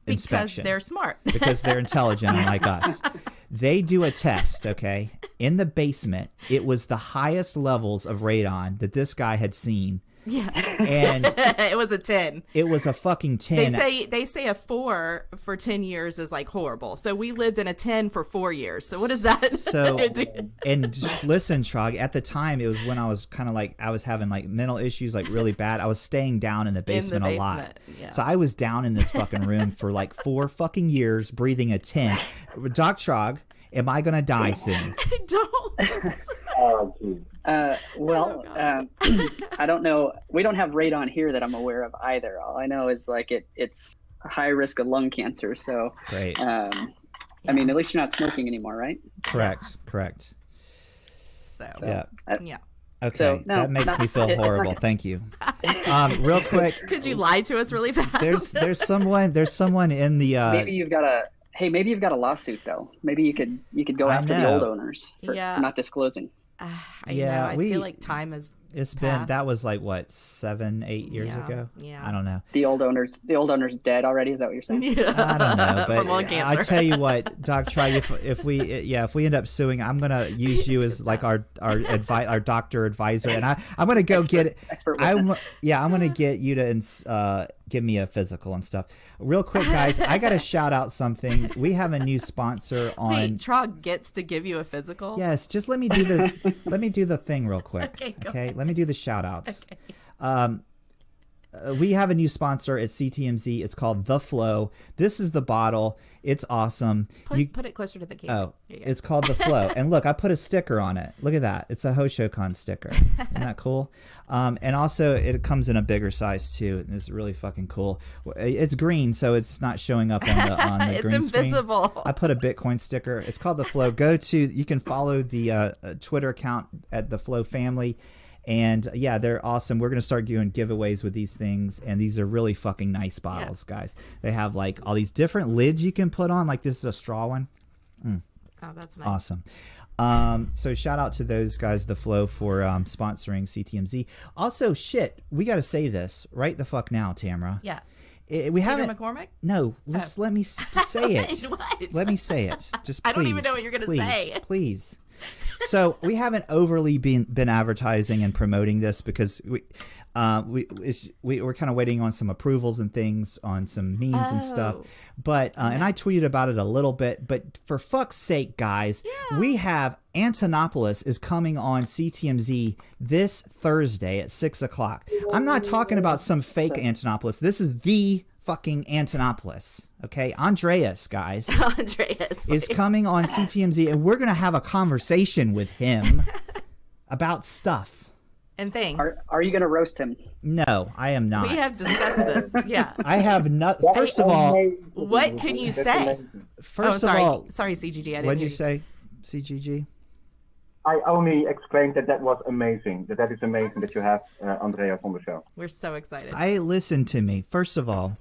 inspection. Because they're smart. Because they're intelligent, unlike us. They do a test, okay? In the basement, it was the highest levels of radon that this guy had seen. Yeah. And it was a 10. It was a fucking 10. They say a 4 for 10 years is like horrible. So we lived in a 10 for 4 years. So what is that? So and listen, Trog, at the time it was when I was kind of like I was having like mental issues like really bad. I was staying down in the basement a lot. Yeah. So I was down in this fucking room for like 4 fucking years breathing a 10. Doc Trog, am I going to die soon? I don't. Oh, geez. I don't know. We don't have radon here that I'm aware of either. All I know is like it's a high risk of lung cancer. So great. I mean, at least you're not smoking anymore, right? Correct. So yeah. Okay, so, no, that makes me feel horrible. Thank you. Real quick, could you lie to us really fast? There's someone in the. Maybe you've got a lawsuit though. Maybe you could go after the old owners for not disclosing. I feel like time has passed. That was like what 7-8 years ago. Yeah, I don't know. The old owner's dead already. Is that what you're saying? Yeah. I don't know, but from lung cancer. I tell you what, Doc, if we end up suing, I'm gonna use you as like our doctor advisor, and I'm gonna go get it. I'm gonna get you to give me a physical and stuff. Real quick, guys, I gotta shout out something. We have a new sponsor on. Wait, Trog gets to give you a physical? Yes, just let me do the thing real quick. Okay, let me do the shout outs. Okay. We have a new sponsor at CTMZ. It's called The Flow. This is the bottle. It's awesome. Put it closer to the camera. Oh, it's called The Flow. And look, I put a sticker on it. Look at that. It's a Hoshokan sticker. Isn't that cool? And also, it comes in a bigger size, too. And it's really fucking cool. It's green, so it's not showing up on the green screen. It's invisible. I put a Bitcoin sticker. It's called The Flow. You can follow the Twitter account at The Flow Family. And yeah, they're awesome. We're going to start doing giveaways with these things. And these are really fucking nice bottles, guys. They have like all these different lids you can put on. Like this is a straw one. Oh, that's nice. Awesome. So shout out to those guys, The Flow, for sponsoring CTMZ. Also, we got to say this right the fuck now, Tamara. Yeah. We haven't. Peter McCormick? No, let me say it. What? Let me say it. Just please. I don't even know what you're going to say. Please. So we haven't overly been advertising and promoting this because we're kind of waiting on some approvals and things on some memes and stuff. But and I tweeted about it a little bit. But for fuck's sake, guys, we have Antonopoulos is coming on CTMZ this Thursday at 6:00. I'm not talking about some fake Antonopoulos. This is the fucking Antonopoulos, okay? Andreas, guys. Is coming on CTMZ, and we're going to have a conversation with him about stuff. And things. Are you going to roast him? No, I am not. We have discussed this, yeah. I have not. First of all... What can you say? First of all... Sorry, CGG, What'd you say, CGG? I only explained that was amazing. That is amazing that you have Andreas on the show. We're so excited. Listen to me. First of all,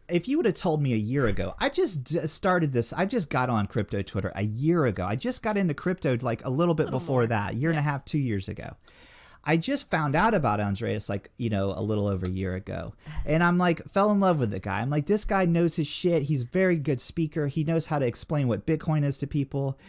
if you would have told me a year ago, I just started this. I just got on crypto Twitter a year ago. I just got into crypto like a little bit before that, a year and a half, 2 years ago. I just found out about Andreas like, you know, a little over a year ago. And I'm like, fell in love with the guy. I'm like, this guy knows his shit. He's a very good speaker. He knows how to explain what Bitcoin is to people.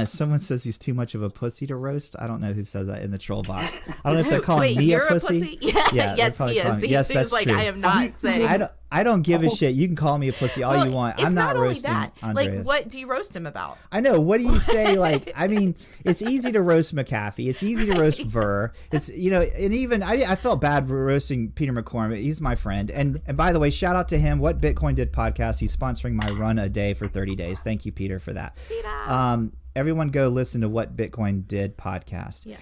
Someone says he's too much of a pussy to roast. I don't know who said that in the troll box. I don't know if they're calling me a pussy. Yeah, yes, he is. Yes, he that's like, true. I am not saying. I don't give a shit. You can call me a pussy all you want. I'm not roasting Andreas. Like, what do you roast him about? I know. What do you say? Like, I mean, it's easy to roast McAfee. It's easy to roast Ver. It's, you know, and even I felt bad roasting Peter McCormick. He's my friend. And by the way, shout out to him. What Bitcoin Did podcast. He's sponsoring my run a day for 30 days. Thank you, Peter, for that. Peter. Everyone go listen to What Bitcoin Did podcast. Yeah.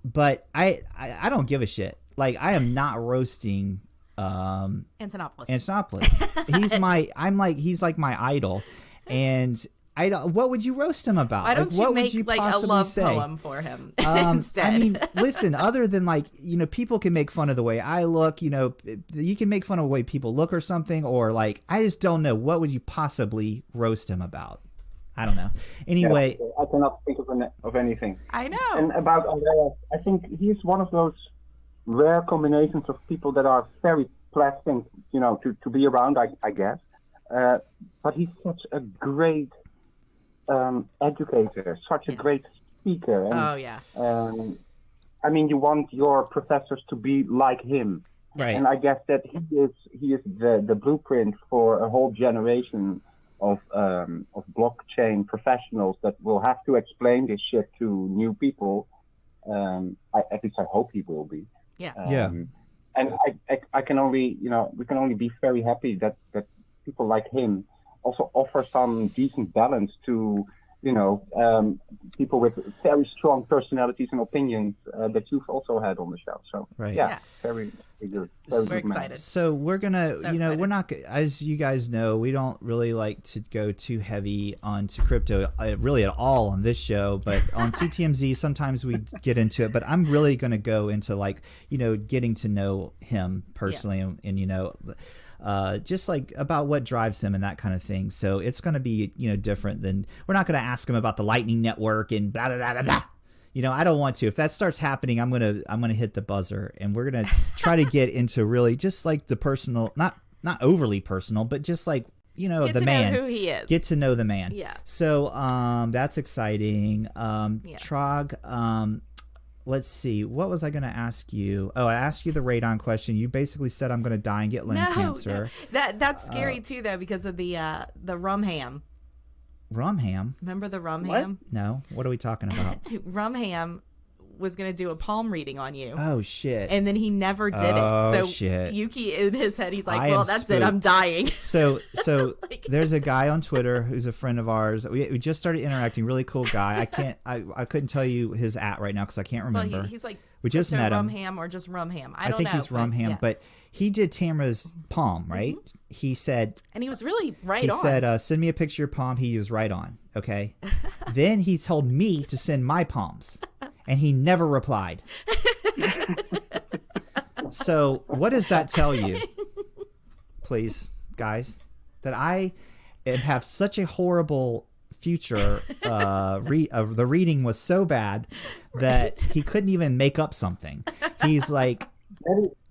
But I don't give a shit. Like, I am not roasting Antonopoulos. He's like my idol. And what would you roast him about? Why don't like, you make like a love poem for him instead? I mean, listen, other than like, you know, people can make fun of the way I look, you know, you can make fun of the way people look or something, or like, I just don't know. What would you possibly roast him about? I don't know. Anyway. I cannot think of anything. I know. And about Andreas, I think he's one of those rare combinations of people that are very pleasant, you know, to be around, I guess. But he's such a great educator, such a great speaker. And, I mean, you want your professors to be like him. Right. And I guess that he is the blueprint for a whole generation of blockchain professionals that will have to explain this shit to new people. At least I hope he will be. Yeah. And I can only, you know, we can only be very happy that people like him also offer some decent balance to, you know, people with very strong personalities and opinions that you've also had on the show. So yeah. Very good. We're excited. So we're gonna, you know, we're not, as you guys know, we don't really like to go too heavy onto crypto, really at all on this show. But on CTMZ, sometimes we get into it. But I'm really gonna go into like, you know, getting to know him personally, and you know, just like about what drives him and that kind of thing. So it's gonna be, you know, different than, we're not gonna ask him about the Lightning Network and blah blah blah blah blah. You know, I don't want to. If that starts happening, I'm gonna hit the buzzer, and we're gonna try to get into really just like the personal, not overly personal, but just like, you know, get the to man. Know who he is. Get to know the man. Yeah. So that's exciting. Trog. Let's see. What was I gonna ask you? Oh, I asked you the radon question. You basically said I'm gonna die and get lung cancer. No. That's scary too, though, because of the rum ham. Rum ham? Remember the rum What? ham? No. What are we talking about? Rum ham was going to do a palm reading on you. Oh, shit. And then he never did it. So shit. Yuki, in his head, he's like, I well, am that's spooked. it. I'm dying. So there's a guy on Twitter who's a friend of ours. We just started interacting. Really cool guy. I couldn't tell you his @ right now because I can't remember. Well, he's like, we just met him. Rum ham or just rum ham. I don't know. I think he's rum ham, but he did Tamara's palm, right? Mm-hmm. He said, and he was really right on. He said, send me a picture of your palm. He was right on. Okay. Then he told me to send my palms, and he never replied. So what does that tell you, please, guys? That I have such a horrible future. The reading was so bad that he couldn't even make up something. He's like,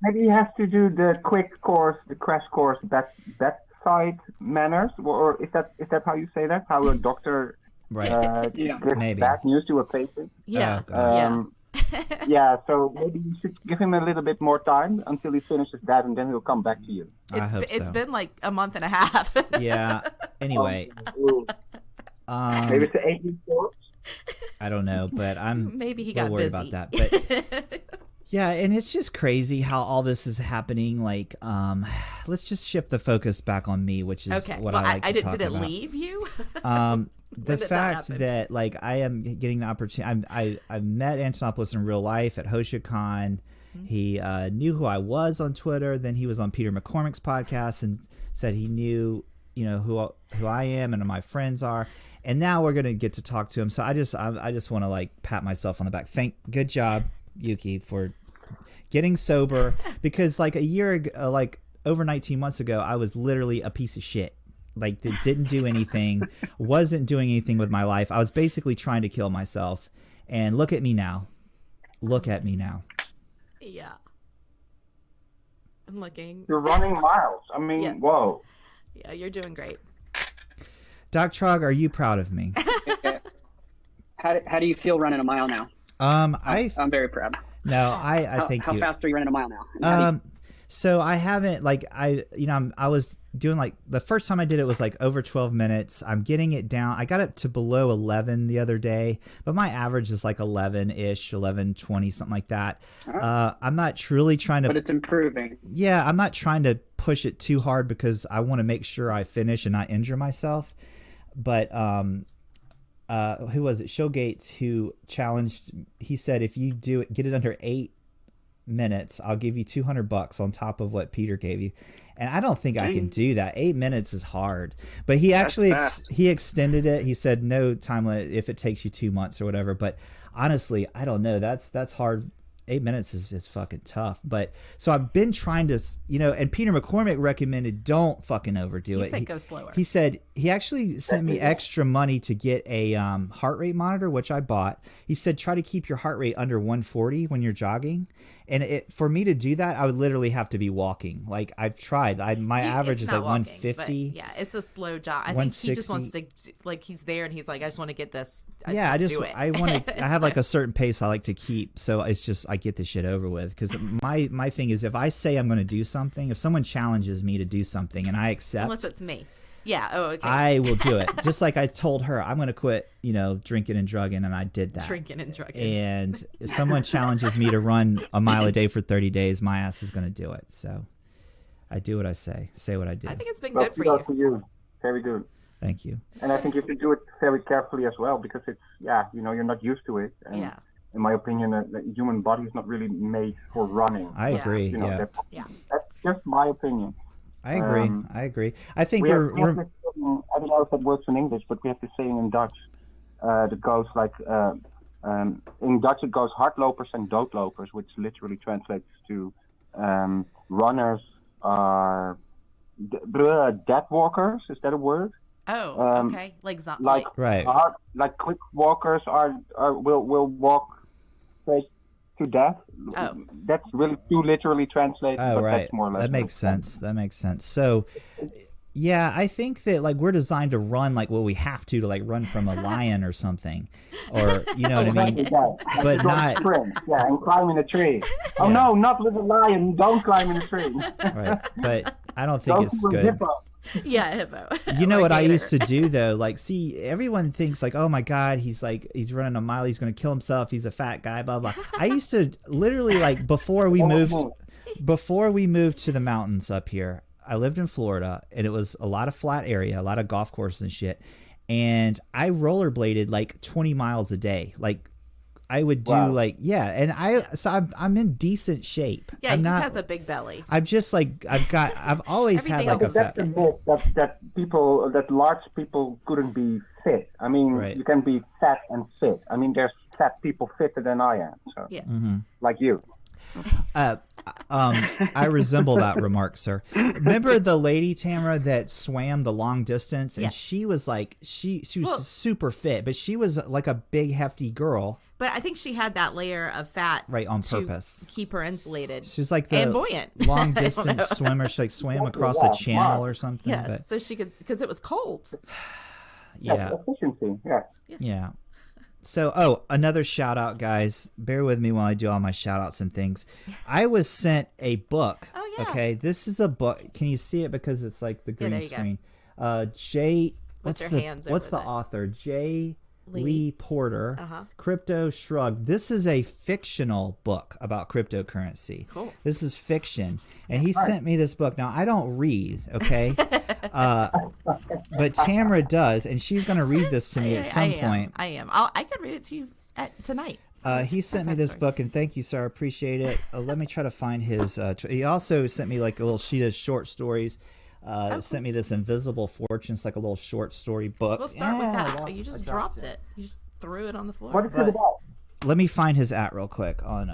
maybe he has to do the quick course, the crash course, bedside manners, or is that how you say that? How a doctor gives maybe bad news to a patient? Yeah. Yeah, so maybe you should give him a little bit more time until he finishes that, and then he'll come back to you. It's been like a month and a half. Yeah. Anyway. Maybe it's the 8-week course. I don't know, but I'm maybe he got worried busy about that. But yeah, and it's just crazy how all this is happening. Like, let's just shift the focus back on me, which is what I like to talk did it about. leave you? The fact that like I am getting the opportunity. I've met Antonopoulos in real life at HoshiaCon. Mm-hmm. He knew who I was on Twitter. Then he was on Peter McCormick's podcast and said he knew, you know, who I am and who my friends are. And now we're gonna get to talk to him. So I just want to like pat myself on the back. Good job, Yuki, for getting sober, because like a year ago, like over 19 months ago, I was literally a piece of shit. Like, didn't do anything, wasn't doing anything with my life. I was basically trying to kill myself. And look at me now. Look at me now. Yeah. I'm looking. You're running miles. I mean, Yes. whoa. Yeah, you're doing great. Doc Trog, are you proud of me? How do you feel running a mile now? Oh, I'm very proud. No, I think how you. fast are you running a mile now? And how do you- So I haven't I was doing like the first time I did it was like over 12 minutes. I'm getting it down. I got it to below 11 the other day, but my average is like 11-ish, 11:20, something like that. I'm not truly trying to. But it's improving. Yeah, I'm not trying to push it too hard because I want to make sure I finish and not injure myself. But who was it? Showgates, who challenged. He said if you get it under 8 minutes, I'll give you $200 on top of what Peter gave you. And I don't think I can do that. 8 minutes is hard. But he actually he extended it. He said no time limit if it takes you 2 months or whatever. But honestly, I don't know. That's hard. 8 minutes is just fucking tough. But so I've been trying to, and Peter McCormick recommended don't fucking overdo it. He said go slower. He said he actually sent me extra money to get a heart rate monitor, which I bought. He said try to keep your heart rate under 140 when you're jogging. And for me to do that, I would literally have to be walking. Like I've tried. My average is like walking, 150. Yeah, it's a slow jog. I think he just wants to, like, he's there and he's like, I just want to get this. I want to. I have like a certain pace I like to keep, so it's just I get the shit over with. Because my thing is, if I say I'm going to do something, if someone challenges me to do something and I accept, unless it's me. Yeah. Oh, okay. I will do it. Just like I told her, I'm going to quit, drinking and drugging, and I did that. Drinking and drugging. And if someone challenges me to run a mile a day for 30 days, my ass is going to do it. So I do what I say what I do. I think it's been good for you. For you. Very good. Thank you. And I think you should do it very carefully as well, because it's, you're not used to it. And Yeah. in my opinion, the human body is not really made for running. I agree. That's just my opinion. I agree. I think we we're have this saying, I don't know if that works in English, but we have this saying in Dutch that goes like, in Dutch it goes hardlopers and doodlopers, which literally translates to runners are dead walkers. Is that a word? Oh, okay. Like right. Like quick walkers will walk straight to death. Oh. That's really too literally translated. Oh, but right. That's more or less that makes sense. That makes sense. So, yeah, I think that like we're designed to run like we have to like run from a lion or something, or you know what I mean. But not. Sprint. Yeah, and climb in a tree. Oh no, not with a lion. Don't climb in a tree. Right, but I don't think it's good. Hippo. Yeah, hippo. You know what I used to do though? Like, see, everyone thinks like, oh my God, he's running a mile, he's gonna kill himself, he's a fat guy, blah blah. I used to literally like before we moved to the mountains up here. I lived in Florida, and it was a lot of flat area, a lot of golf courses and shit. And I rollerbladed like 20 miles a day. Like I would do and I'm in decent shape. Yeah, he just has a big belly. I'm just like I've always had like a fat. That's a myth that large people couldn't be fit. I mean, you can be fat and fit. I mean, there's fat people fitter than I am. So like you. I resemble that remark, sir. Remember the lady Tamara that swam the long distance, and she was like she was super fit, but she was like a big hefty girl. But I think she had that layer of fat on purpose, keep her insulated. She was like the and buoyant long distance swimmer. She like swam across a channel or something. Yeah, but, so she could, because it was cold. Yeah, efficiency. Yeah. So, another shout out, guys. Bear with me while I do all my shout outs and things. I was sent a book. Oh, yeah. Okay, this is a book. Can you see it because it's like the green screen? What's the author? J. Lee Porter. Crypto Shrugged. This is a fictional book about cryptocurrency. Cool. This is fiction, and he sent me this book. Now I don't read, okay, but Tamara does, and she's going to read this to me at some point. I am. I could read it to you tonight. He sent me this book, and thank you, sir. I appreciate it. Let me try to find his. He also sent me like a little sheet of short stories. Sent me this Invisible Fortune. It's like a little short story book. We'll start with that. You just dropped it. You just threw it on the floor. What is it about? Let me find his real quick on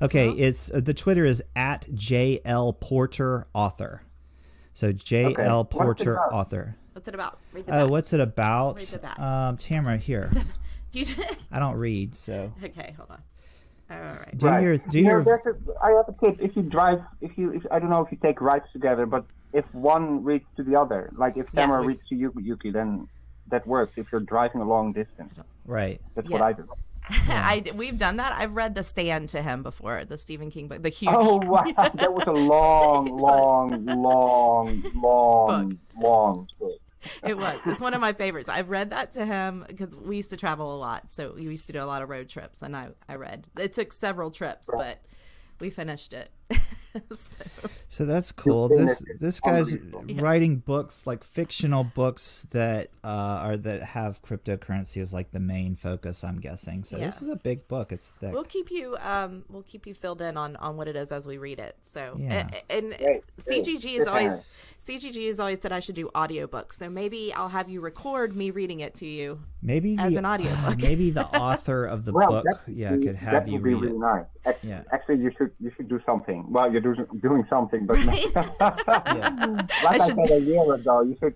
Okay, it's the Twitter is at JL Porter Author. So JL Porter Author. What's it about? Read the back. What's it about? Read the back. Tamara, here. I don't read, so. Okay, hold on. All right. I have a tip. If you drive, I don't know if you take rides together, but if one reads to the other, like if Tamara reads to Yuki, then that works. If you're driving a long distance, right? That's what I do. Yeah. We've done that. I've read The Stand to him before, the Stephen King book, the huge. Oh wow, that was a long book. It was. It's one of my favorites. I've read that to him because we used to travel a lot, so we used to do a lot of road trips, and I read. It took several trips, but we finished it. So that's cool. This guy's writing books, like fictional books that have cryptocurrency as like the main focus, I'm guessing. So this is a big book. It's thick. We'll keep you filled in on what it is as we read it. So and CGG has always said I should do audiobooks. So maybe I'll have you record me reading it to you. Maybe as an audiobook. Maybe the author of the book, could have you read really it. Nice. Actually, you should do something. Well, you're doing something, but like I said a year ago, you should.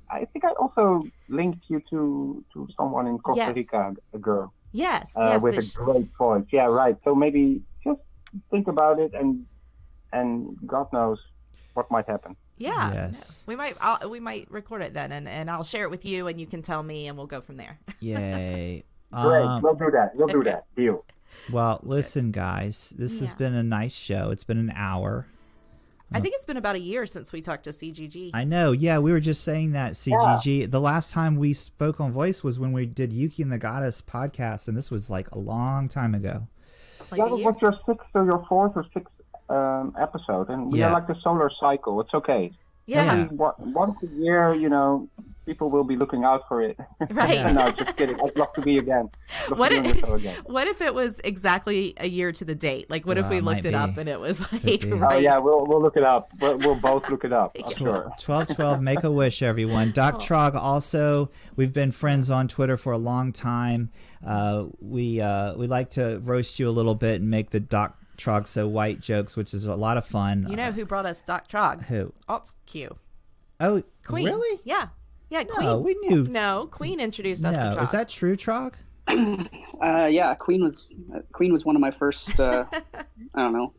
I think I also linked you to someone in Costa Rica, a girl. Yes. With a great voice. Yeah, right. So maybe just think about it, and God knows what might happen. Yeah. Yes. We might record it then, and I'll share it with you, and you can tell me, and we'll go from there. Yay. Great. We'll do that. Do that. Deal. Well, listen, guys, this has been a nice show. It's been an hour. I think it's been about a year since we talked to CGG. I know. Yeah, we were just saying that, CGG. Yeah. The last time we spoke on voice was when we did Yuki and the Goddess podcast, and this was like a long time ago. That was your 6th or your 4th or 6th episode, and we are like the solar cycle. It's okay. Yeah. Once a year, people will be looking out for it. Right. No, just kidding. I'd love to be again. What if it was exactly a year to the date? Like, what if we looked it up and it was like, right? Oh, yeah, we'll look it up. We'll both look it up. I'm sure. 1212, make a wish, everyone. Doc Trog also, we've been friends on Twitter for a long time. We like to roast you a little bit and make the Doc Trog so white jokes, which is a lot of fun. You know who brought us Doc Trog? Who? Alt-Q. Oh, Queen. Really? Yeah, Queen. No, we knew. No, Queen introduced us to Trog. Is that true, Trog? Yeah, Queen was one of my first, I don't know,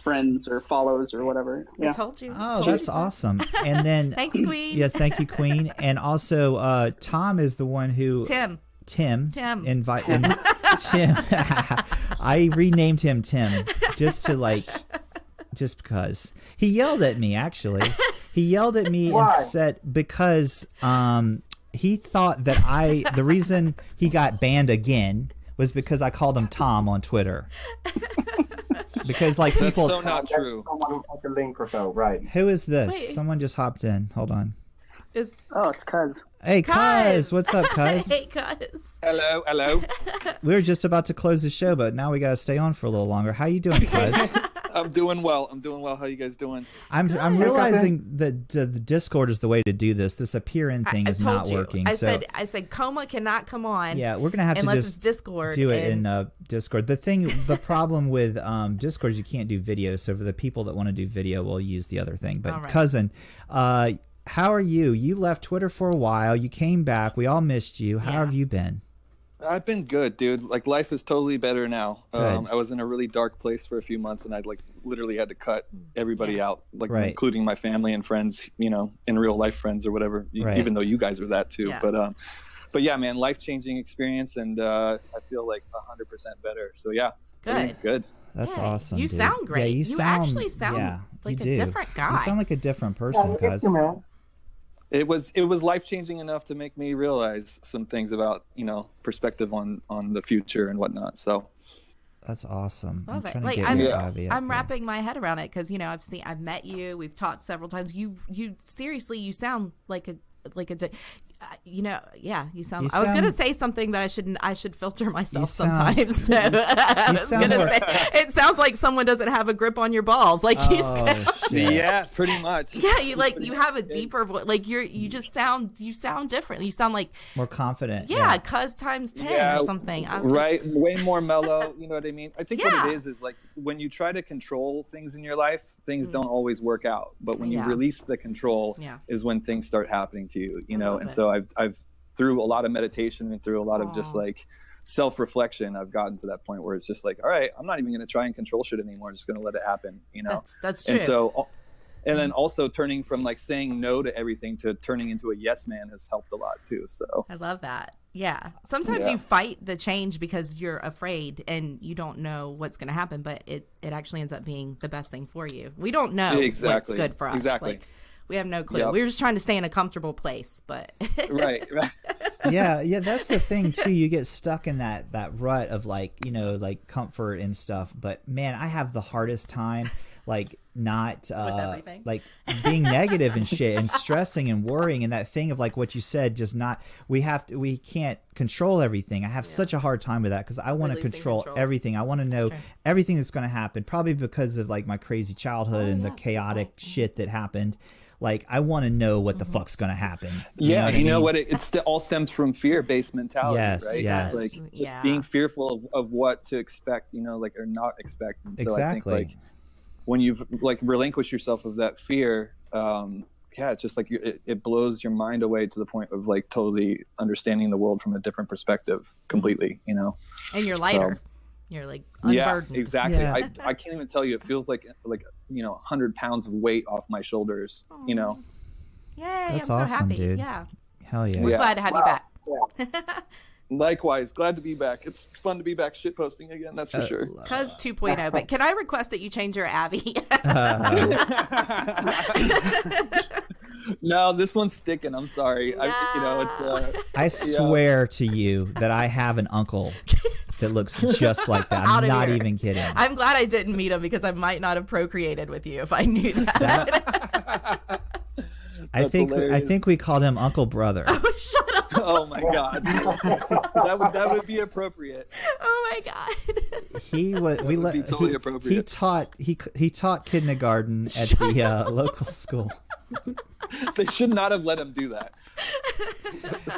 friends or follows or whatever. Yeah. I told you. Oh, that's awesome. And then thanks, Queen. Yes, thank you, Queen. And also, Tom is the one who Tim. Tim. I renamed him Tim just because he yelled at me. Actually, he yelled at me and said because he thought that the reason he got banned again was because I called him Tom on Twitter. Because like people, that's so not true. Someone put the link or so, right? Who is this? Wait. Someone just hopped in. Hold on. It's Cuz. Hey, Cuz. What's up, Cuz? Hey, Cuz. Hello. We were just about to close the show, but now we got to stay on for a little longer. How you doing, Cuz? I'm doing well. How you guys doing? I'm realizing that the Discord is the way to do this. This appear in thing is not working. I said Coma cannot come on. Yeah, we're gonna have to just it's Discord do it in Discord. The problem with Discord is you can't do video. So for the people that want to do video, we'll use the other thing. But Cousin, how are you? You left Twitter for a while. You came back. We all missed you. How have you been? I've been good, dude. Like, life is totally better now. I was in a really dark place for a few months, and I'd literally had to cut everybody out, including my family and friends, in real life friends or whatever, even though you guys were that too. Yeah. But yeah, man, life-changing experience, and I feel like 100% better. So yeah, everything's good. That's awesome. You sound great. Yeah, you actually sound like a different guy. You sound like a different person, Cuz. It was life-changing enough to make me realize some things about, perspective on the future and whatnot. So that's awesome. Love it. I'm wrapping my head around it because, I've met you. We've talked several times. You seriously, you sound like a you sound. I was gonna say something, but I should filter myself sometimes. So I was gonna say it sounds like someone doesn't have a grip on your balls. Like you sound. Yeah, pretty much. Yeah, you have a deeper voice. Like you sound different. You sound like more confident. Yeah, Cuz times 10 or something. Right, way more mellow. You know what I mean? I think what it is like when you try to control things in your life, things don't always work out. But when you release the control, is when things start happening to you. And so through a lot of meditation and through a lot of just like self-reflection, I've gotten to that point where it's just like, all right, I'm not even going to try and control shit anymore. I'm just going to let it happen, you know? That's true. And so, and then also turning from like saying no to everything to turning into a yes man has helped a lot too. So I love that. Yeah. Sometimes you fight the change because you're afraid and you don't know what's going to happen, but it actually ends up being the best thing for you. We don't know what's good for us. Exactly. Like, we have no clue. We're just trying to stay in a comfortable place, but right. Yeah, that's the thing too. You get stuck in that rut of like, you know, like comfort and stuff. But man, I have the hardest time like not like being negative and shit and stressing and worrying, and that thing of like what you said, just not, we can't control everything. I have such a hard time with that because I want to control everything. I want to know everything that's going to happen, probably because of like my crazy childhood and the chaotic shit that happened. Like, I want to know what the fuck's going to happen. You know what? It all stems from fear-based mentality, right? Yes. It's like just being fearful of what to expect, you know, like, or not expect. And so I think like when you've like relinquished yourself of that fear, it's just like it blows your mind away to the point of like totally understanding the world from a different perspective completely, you know? And you're lighter. You're like unburdened. Yeah, exactly. Yeah. I can't even tell you. It feels like you know, 100 pounds of weight off my shoulders. You know. Yay! That's I'm awesome, so happy. dude. Yeah. Hell yeah. We're glad to have you back. Likewise, glad to be back. It's fun to be back shit posting again. That's for sure. Cuz 2.0. But can I request that you change your Abby? No, this one's sticking. I'm sorry. I swear to you that I have an uncle that looks just like that. I'm not even kidding. I'm glad I didn't meet him because I might not have procreated with you if I knew that. I think we called him Uncle Brother. Oh, shut up. Oh my God. that would be appropriate. Oh my God. He was totally appropriate. He taught kindergarten at the local school. They should not have let him do that.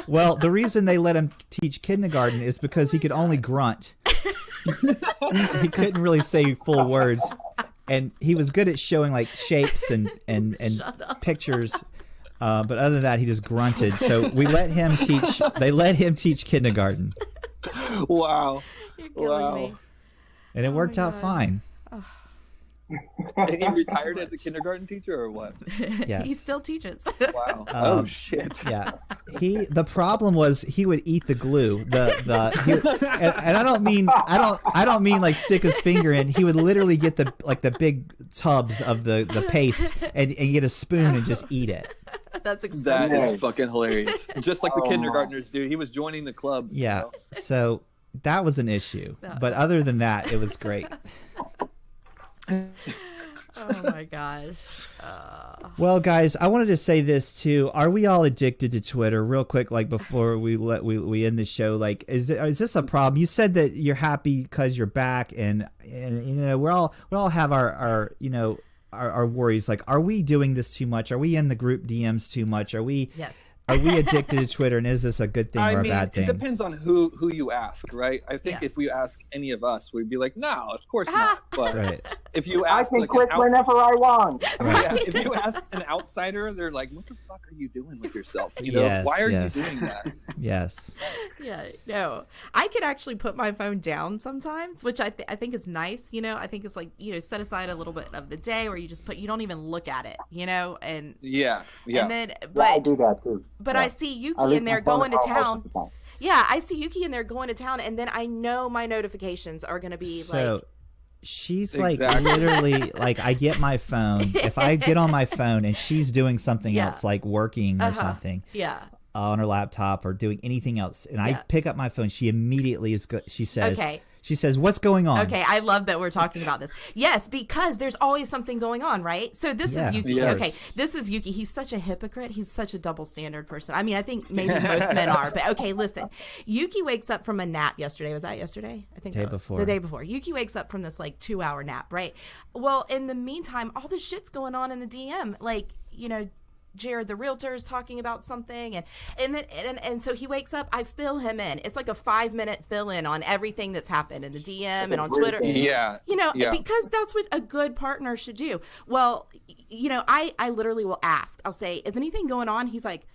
Well, the reason they let him teach kindergarten is because he could only grunt. He couldn't really say full words, and he was good at showing like shapes and pictures. But other than that, he just grunted. So we let him teach. They let him teach kindergarten. Wow! You're killing me. And it worked out fine. And he retired as a kindergarten teacher, or what? Yes. He still teaches. Wow. Oh shit. Yeah. The problem was he would eat the glue. And I don't mean like stick his finger in. He would literally get the big tubs of the paste and get a spoon and just eat it. That's expensive. That is fucking hilarious. Just like the kindergartners do. He was joining the club. Yeah. You know? So that was an issue. But other than that, it was great. Oh my gosh. Well, guys, I wanted to say this too. Are we all addicted to Twitter? Real quick, like before we end the show, like is this a problem? You said that you're happy because you're back, and you know we all have our you know our worries. Like, are we doing this too much? Are we in the group DMs too much? Are we? Yes. Are we addicted to Twitter, and is this a good thing or a bad thing? It depends on who you ask, right? I think if we ask any of us, we'd be like, no, of course not. But if you ask, I can quit whenever I want. Yeah, if you ask an outsider, they're like, what the fuck are you doing with yourself? You know, why are you doing that? Yes. Yeah, no. I could actually put my phone down sometimes, which I think is nice. You know, I think it's like, you know, set aside a little bit of the day where you just you don't even look at it, you know, and and then I do that too. But I see Euci in there going to town. Yeah, I see Euci in there going to town, and then I know my notifications are going to be like. She's like literally like, I get my phone. If I get on my phone and she's doing something else, like working or something. Yeah. On her laptop or doing anything else, and I pick up my phone, she immediately is good. She says, She says, what's going on? Okay, I love that we're talking about this. Yes, because there's always something going on, right? So this is Yuki. Yes. Okay, this is Yuki. He's such a hypocrite. He's such a double standard person. I mean, I think maybe most men are. But okay, listen. Yuki wakes up from a nap yesterday. Was that yesterday? I think the day before. Yuki wakes up from this like 2-hour nap, right? Well, in the meantime, all this shit's going on in the DM. Like, you know, Jared the realtor is talking about something, and so he wakes up. I fill him in. It's like a 5-minute fill in on everything that's happened in the DM and on Twitter. Yeah, you know, because that's what a good partner should do. Well, you know, I literally will ask. I'll say, "Is anything going on?" He's like,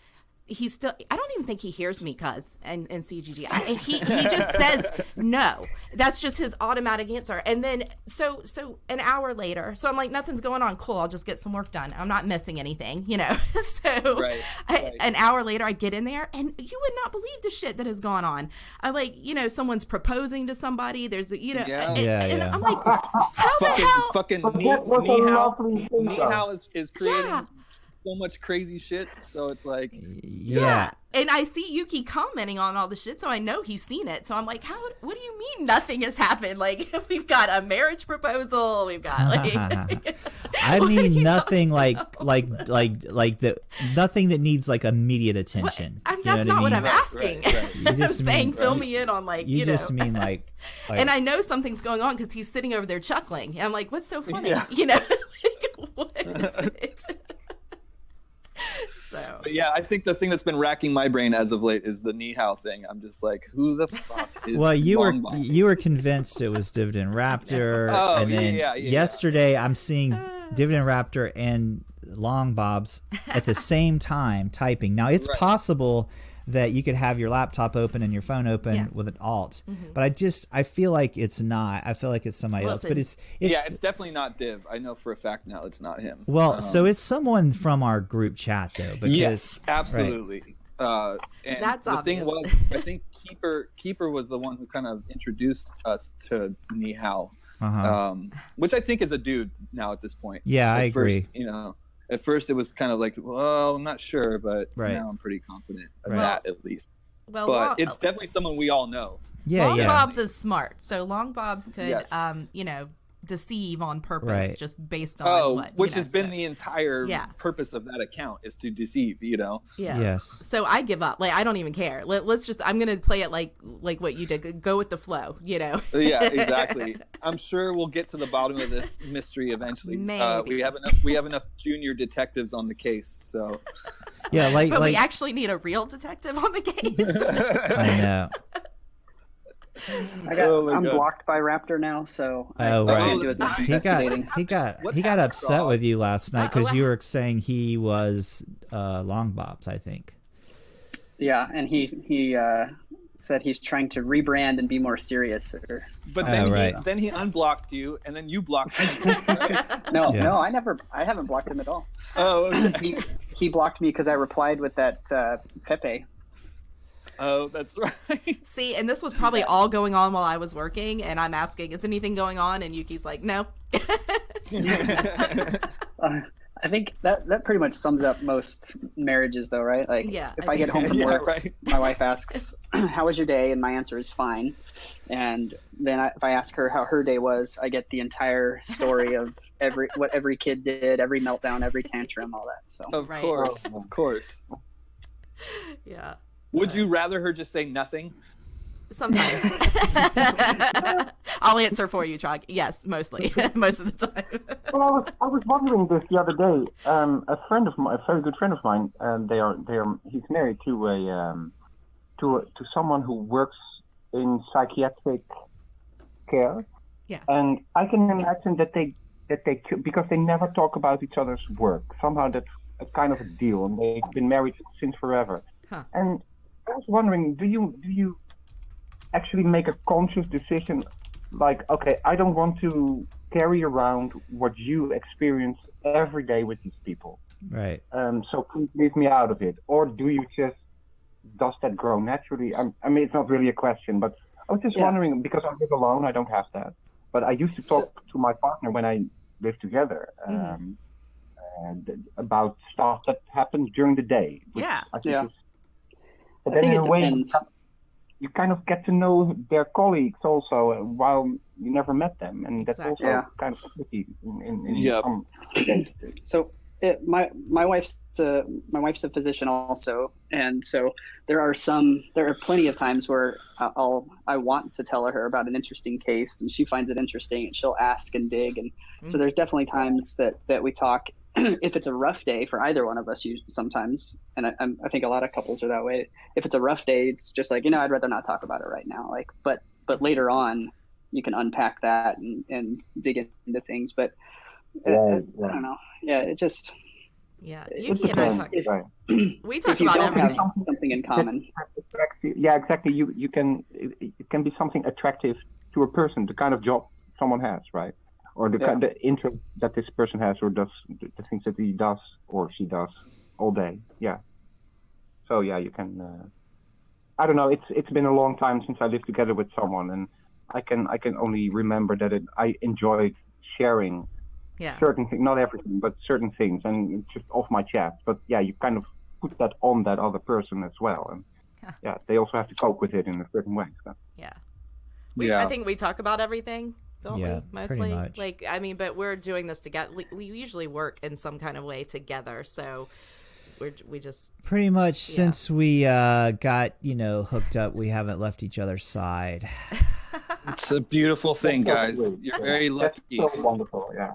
he's still, I don't even think he hears me cuz and CGG. He just says no. That's just his automatic answer. And then so an hour later, so I'm like, nothing's going on. Cool, I'll just get some work done. I'm not missing anything, you know. So right. An hour later I get in there and you would not believe the shit that has gone on. I like, you know, someone's proposing to somebody. There's a, you know, and I'm like, how the hell fucking Nihao is creating so much crazy shit, so it's like and I see Yuki commenting on all the shit, so I know he's seen it. So I'm like, what do you mean nothing has happened? Like, we've got a marriage proposal, we've got like I mean nothing like the nothing that needs like immediate attention. That's not what I'm asking. Right. I'm saying fill me in on like, you just know. mean like and I know something's going on because he's sitting over there chuckling. And I'm like, what's so funny? You know, like, what is it? So. But yeah, I think the thing that's been racking my brain as of late is the Nihao thing. I'm just like, who the fuck is you were convinced it was Dividend Raptor, and then yesterday I'm seeing Dividend Raptor and Long Bobs at the same time typing. Now it's possible that you could have your laptop open and your phone open with an alt, but I feel like it's not. I feel like it's somebody else. But it's definitely not Div. I know for a fact now it's not him. Well, so it's someone from our group chat though. Because, yes, absolutely. Right. And that's the obvious. thing was, I think Keeper was the one who kind of introduced us to Nihao, which I think is a dude now at this point. Yeah, I agree. You know. At first, it was kind of like, well, I'm not sure, but now I'm pretty confident of that at least. Well, but it's definitely someone we all know. Long Bob's is smart, so Long Bob's could, you know, deceive on purpose just based on which has been the entire purpose of that account is to deceive, you know. Yes. So I give up. Like, I don't even care. Let's just, I'm gonna play it like what you did. Go with the flow, you know. Yeah, exactly. I'm sure we'll get to the bottom of this mystery eventually. Maybe. We have enough junior detectives on the case, so but we actually need a real detective on the case. I know. I'm blocked by Raptor now, so I can't do as much investigating. He got upset with you last night because you were saying he was Long Bob's, I think. Yeah, and he said he's trying to rebrand and be more serious. But then he unblocked you, and then you blocked him. Right? No, I haven't blocked him at all. Oh, okay. He blocked me because I replied with that Pepe. Oh, that's right. See, and this was probably all going on while I was working, and I'm asking, is anything going on? And Yuki's like, no. I think that pretty much sums up most marriages, though, right? Like, if I get home from work, my wife asks, how was your day? And my answer is fine. And then if I ask her how her day was, I get the entire story of what every kid did, every meltdown, every tantrum, all that. So Of course. Yeah. Would you rather her just say nothing? Sometimes. I'll answer for you, Trog. Yes, mostly. Most of the time. Well, I was wondering this the other day. A very good friend of mine, he's married to someone who works in psychiatric care. Yeah. And I can imagine that they because they never talk about each other's work. Somehow that's a kind of a deal, and they've been married since forever. Huh. And I was wondering, do you actually make a conscious decision, like, okay, I don't want to carry around what you experience every day with these people, right? So please leave me out of it, or do you just, does that grow naturally? I mean, it's not really a question, but I was just wondering, because I live alone, I don't have that, but I used to talk to my partner when I lived together and about stuff that happens during the day. But then in a way, you kind of get to know their colleagues also while you never met them, and that's also kind of tricky in some cases. So my wife's a physician also, and so there are plenty of times where I want to tell her about an interesting case, and she finds it interesting, and she'll ask and dig, and so there's definitely times that we talk. If it's a rough day for either one of us, sometimes, and I think a lot of couples are that way. If it's a rough day, it's just like, I'd rather not talk about it right now. Like, but later on, you can unpack that and dig into things. But I don't know. Yeah, it just Yeah, It Yuki and I depends, talk. right. We talk If you about don't have everything. something in common. Yeah, exactly. You can it can be something attractive to a person, the kind of job someone has, right? Or the interest that this person has, or does the things that he does or she does all day. Yeah. So yeah, you can. I don't know. It's been a long time since I lived together with someone, and I can only remember that I enjoyed sharing certain things, not everything, but certain things, and it's just off my chest. But yeah, you kind of put that on that other person as well, and yeah, they also have to cope with it in a certain way. So. I think we talk about everything, don't we? Mostly, pretty much. like, I mean, but we're doing this together. We usually work in some kind of way together, so we just pretty much since we got hooked up, we haven't left each other's side. It's a beautiful thing, guys. You're very lucky. That's so wonderful, yeah.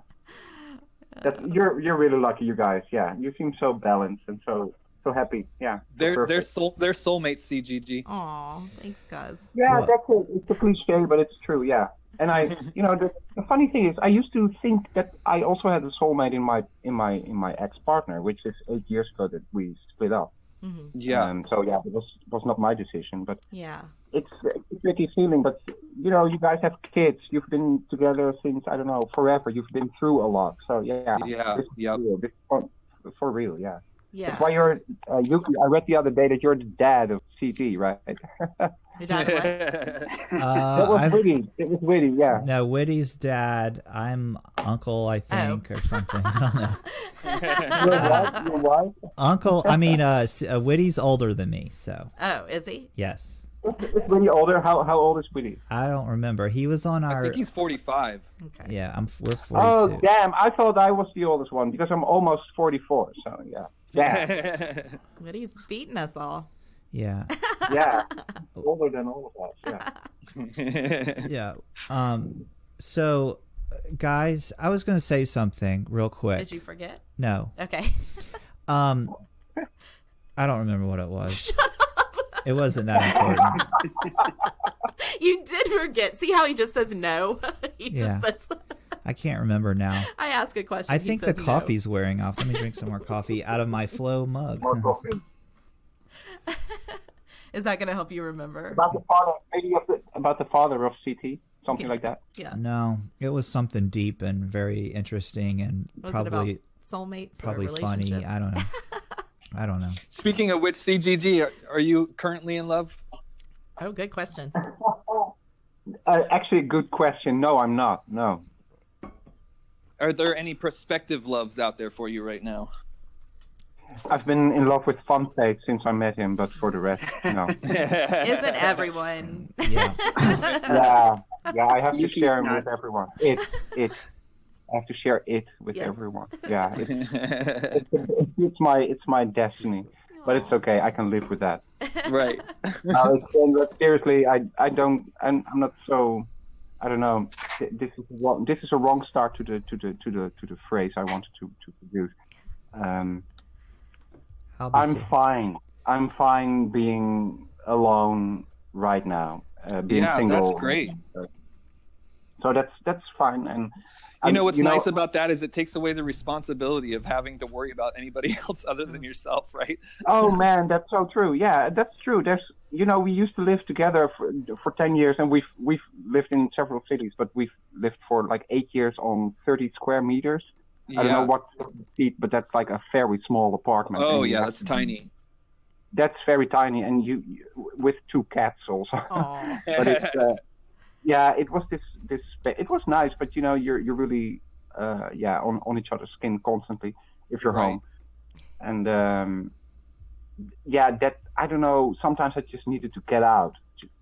You're really lucky, you guys. Yeah, you seem so balanced and so happy. Yeah, they're soulmates, CGG. Aw, thanks, guys. Yeah, that's it. It's a cliche, but it's true. Yeah, and the funny thing is, I used to think that I also had a soulmate in my ex-partner, which is 8 years ago that we split up. Mm-hmm. Yeah. So yeah, it was not my decision, but it's a tricky feeling. But you guys have kids. You've been together since I don't know forever. You've been through a lot. So yeah. This is real. This is for real. Yeah. Yeah. That's why you're Yuki. I read the other day that you're the dad of CT, right? Your dad what? That was witty. It was witty, yeah. No, Witty's dad. I'm uncle, I think, or something. I don't know. Your wife? Uncle. I mean, Witty's older than me, so. Oh, is he? Yes. Is Witty older? How old is Witty? I don't remember. He was on our. I think he's 45. Okay. Yeah, we're 42. Oh damn! I thought I was the oldest one because I'm almost 44. So yeah. Yeah. Witty's beating us all. Yeah. Yeah. Older than all of us. Yeah. Yeah. So, guys, I was going to say something real quick. Did you forget? No. Okay. I don't remember what it was. Shut up. It wasn't that important. You did forget. See how he just says no? He just says. I can't remember now. I ask a question. I think the coffee's wearing off. Let me drink some more coffee out of my Flow mug. More coffee. Is that going to help you remember? About the father, maybe about the father of CT, something like that. Yeah. No, it was something deep and very interesting and was probably it about soulmates, probably funny. I don't know. I don't know. Speaking of which, CGG, are you currently in love? Oh, good question. Actually, good question. No, I'm not. No. Are there any prospective loves out there for you right now? I've been in love with Funfate since I met him, but for the rest, no. Isn't everyone? Yeah. Yeah. I have to share him with everyone. I have to share it with everyone. Yeah. It's my destiny, but it's okay. I can live with that. Right. Seriously, I'm not so. I don't know. This is a wrong start to the phrase I wanted to produce. I'm fine. I'm fine being alone right now. Being single. That's great. So that's fine. And what's nice about that is it takes away the responsibility of having to worry about anybody else other than yourself, right? Oh man, that's so true. Yeah, that's true. There's we used to live together for 10 years, and we've lived in several cities, but we've lived for like 8 years on 30 square meters. I don't know what feet, but that's like a very small apartment. Oh yeah, that's tiny. That's very tiny, and you with 2 cats also. But it's it was this it was nice, but you're really on each other's skin constantly if you're home, and that I don't know. Sometimes I just needed to get out,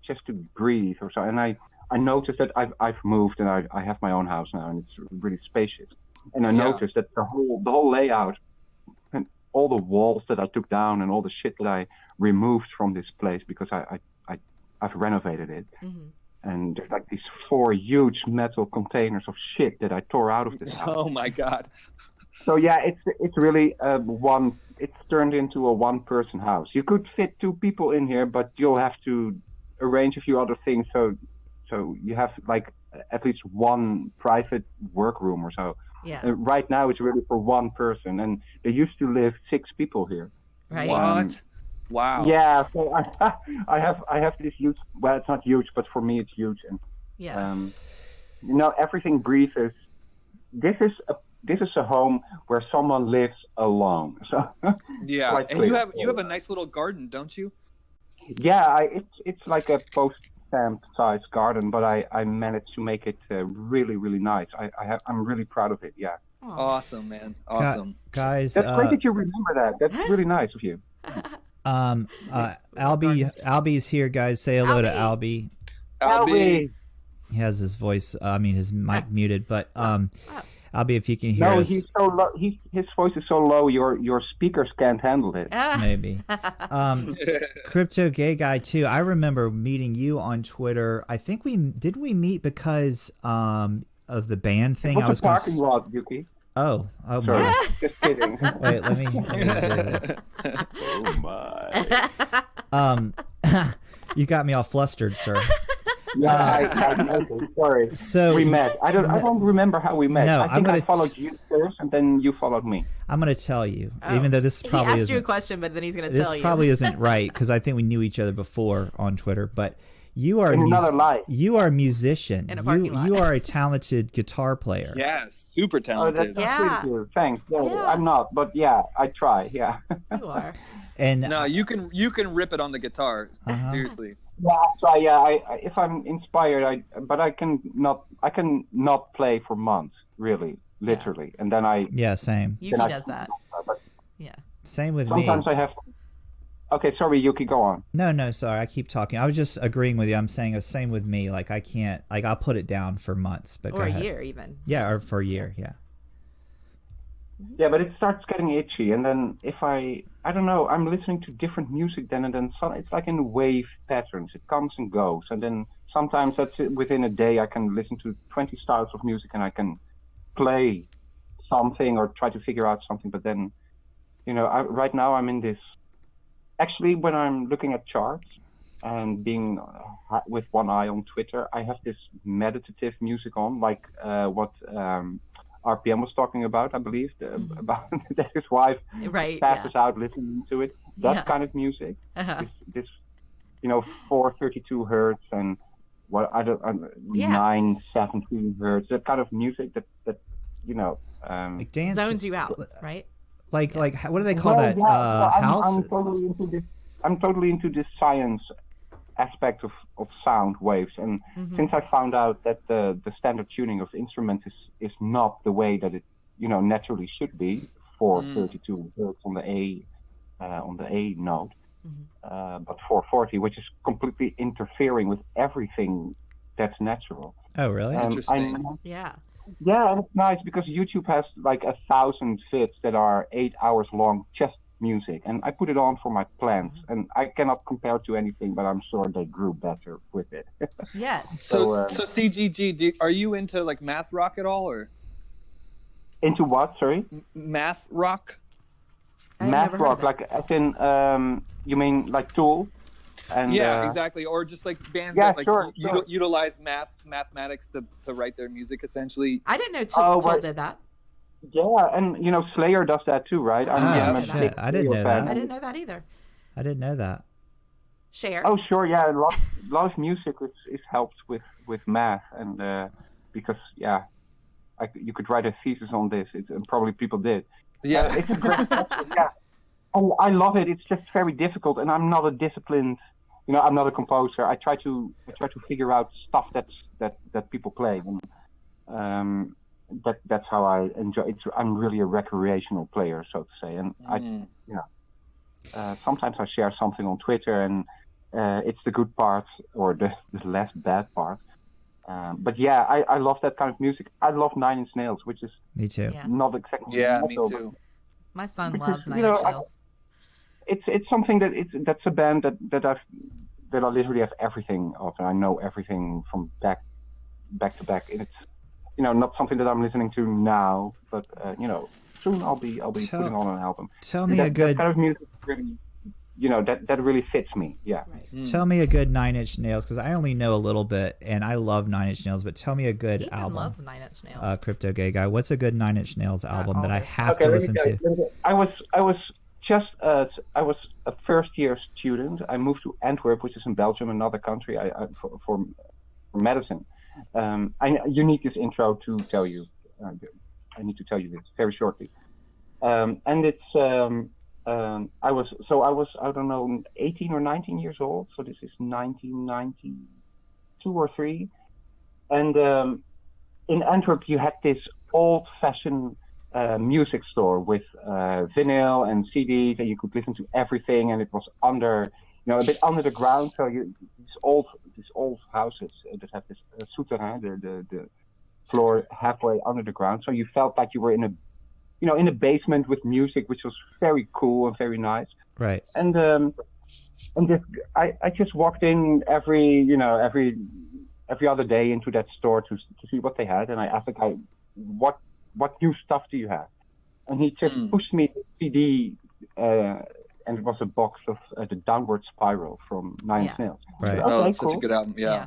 just to breathe or so. And I noticed that I've moved and I have my own house now, and it's really spacious. And I noticed that the whole layout and all the walls that I took down and all the shit that I removed from this place because I've renovated it. Mm-hmm. And there's like these 4 huge metal containers of shit that I tore out of this house. Oh my God. So yeah, it's really it's turned into a 1-person house. You could fit 2 people in here, but you'll have to arrange a few other things. So you have like at least 1 private workroom or so. Yeah. Right now, it's really for one person, and there used to live 6 people here. Right. What? Wow. Yeah. So I have this huge. Well, it's not huge, but for me, it's huge. And Yeah. everything breathes. This is a home where someone lives alone. So yeah, and you have a nice little garden, don't you? Yeah, it's like a post-stamp size garden, but I managed to make it really, really nice. I'm really proud of it. Yeah. Aww. Awesome, man. Awesome. Guys, that's great that you remember that. That's really nice of you. Albie's here, guys. Say hello to Albie. Albie. He has his voice. His mic muted, but Albie, if you can hear us. No, he's so low. His voice is so low. Your speakers can't handle it. Maybe. Crypto Gay Guy too. I remember meeting you on Twitter. I think we meet because of the band thing. What's the parking lot, Yuki? Oh sorry. My. Just kidding. Wait, let me oh my. You got me all flustered, sir. Yeah, I know. Sorry. So we met. I don't remember how we met. No, I think I followed you first, and then you followed me. I'm going to tell you, even though this probably he asked you a question, but then he's going to tell you. This probably isn't right because I think we knew each other before on Twitter. But you are you are a musician. In a parking lot. You are a talented guitar player. Yeah, super talented. Oh, that's really thanks. Yeah, I'm not, but yeah, I try. Yeah. You are. And no, you can rip it on the guitar. Seriously. Yeah, so if I'm inspired, I can not play for months, really, literally, and then same. Yuki does that. Yeah. Same with me. Sometimes I have. Okay, sorry, Yuki, go on. No, sorry, I keep talking. I was just agreeing with you. I'm saying the same with me. Like I can't, I'll put it down for months, but or go a ahead. year even. Yeah, or for a year, yeah. Yeah, but it starts getting itchy, and then if I don't know, I'm listening to different music then, and then it's like in wave patterns. It comes and goes, and then sometimes that's within a day I can listen to 20 styles of music, and I can play something or try to figure out something. But then, right now I'm in this. Actually, when I'm looking at charts and being with one eye on Twitter, I have this meditative music on, like what. RPM was talking about, I believe, about that his wife passes out listening to it. That kind of music, this 432 hertz and 917 hertz. That kind of music that like dance zones you out, right? Like what do they call that? House. I'm totally into this science aspect of sound waves, and since I found out that the standard tuning of instruments is not the way that it naturally should be, 432 hertz on the A note, but 440, which is completely interfering with everything that's natural. Oh, really? Interesting. Yeah, and it's nice because YouTube has like 1,000 vids that are 8 hours long, just music, and I put it on for my plants, and I cannot compare to anything, but I'm sure they grew better with it. Yes. So CGG, are you into like math rock at all, or into what? Sorry. Math rock. Math rock, like as in you mean like Tool? And exactly, or just like bands that utilize mathematics to write their music essentially. I didn't know Tool did that. Yeah, and Slayer does that too, right? I didn't know that. I didn't know that either. I didn't know that. Share. Oh, sure, yeah. A lot of music is helped with math, and because you could write a thesis on this, and probably people did. Yeah, it's a great yeah. And I love it. It's just very difficult, and I'm not a disciplined. I'm not a composer. I try to figure out stuff that people play. And, that's how I enjoy it. I'm really a recreational player, so to say, and sometimes I share something on Twitter, and it's the good part or the less bad part. But yeah, I love that kind of music. I love Nine Inch Nails, which is me too. Not exactly. Yeah, me too. My son loves Nine Inch Nails. It's something that's a band that I literally have everything of, and I know everything from back to back. And it's not something that I'm listening to now, but soon I'll be putting on an album. Tell me a good kind of music. Really, that really fits me. Yeah. Right. Tell me a good Nine Inch Nails, because I only know a little bit, and I love Nine Inch Nails. But tell me a good Ethan album. loves Nine Inch Nails. Crypto Gay Guy. What's a good Nine Inch Nails album that I have okay, to listen to? I was a first-year student. I moved to Antwerp, which is in Belgium, another country, for medicine. You need this intro to tell you. I need to tell you this very shortly. And it's I was I don't know 18 or 19 years old. So this is 1992 or 3, and in Antwerp you had this old-fashioned music store with vinyl and CDs, and you could listen to everything, and it was under, a bit under the ground. So these old houses that have this souterrain, the floor halfway under the ground. So you felt like you were in a basement with music, which was very cool and very nice. Right. And this, I just walked in every other day into that store to see what they had, and I asked the guy, what new stuff do you have? And he just pushed me the CD, and it was a box of the Downward Spiral from Nine Inch Nails. Right. Oh, that's such a good album. Yeah.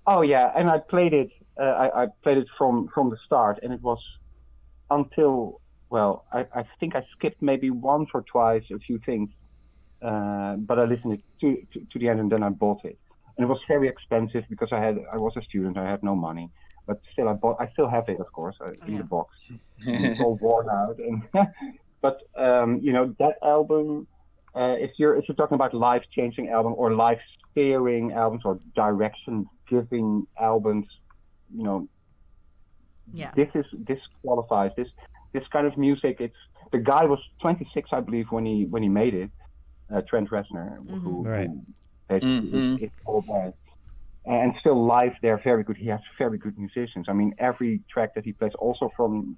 Oh yeah, and I played it. I played it from the start, and it was until, well, I think I skipped maybe once or twice a few things, but I listened to the end, and then I bought it. And it was very expensive because I was a student, I had no money, but still I still have it, of course, in the box. It's all worn out, and but that album, if you're talking about life-changing album or life-steering albums or direction-giving albums, this qualifies this kind of music. The guy was 26, I believe, when he made it. Trent Reznor, who basically is all bad, and still live, they're very good. He has very good musicians. I mean, every track that he plays, also from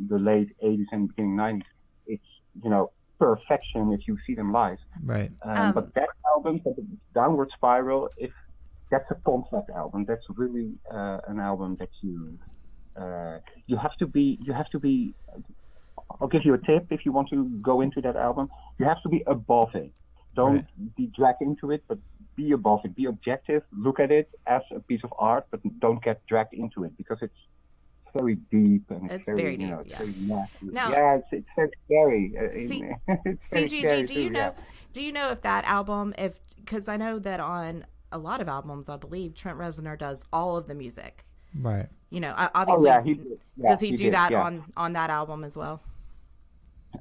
the late 80s and beginning 90s, it's perfection if you see them live. Right. But that album, the Downward Spiral, that's a concept album. That's really an album that you have to be. I'll give you a tip if you want to go into that album. You have to be above it. Don't be dragged into it, but be above it. Be objective. Look at it as a piece of art, but don't get dragged into it because it's very deep and it's very deep. It's very nasty. No. It's very scary. CGG, do you know if that album, because I know that on a lot of albums, I believe Trent Reznor does all of the music. Right. Obviously, does he do that on that album as well?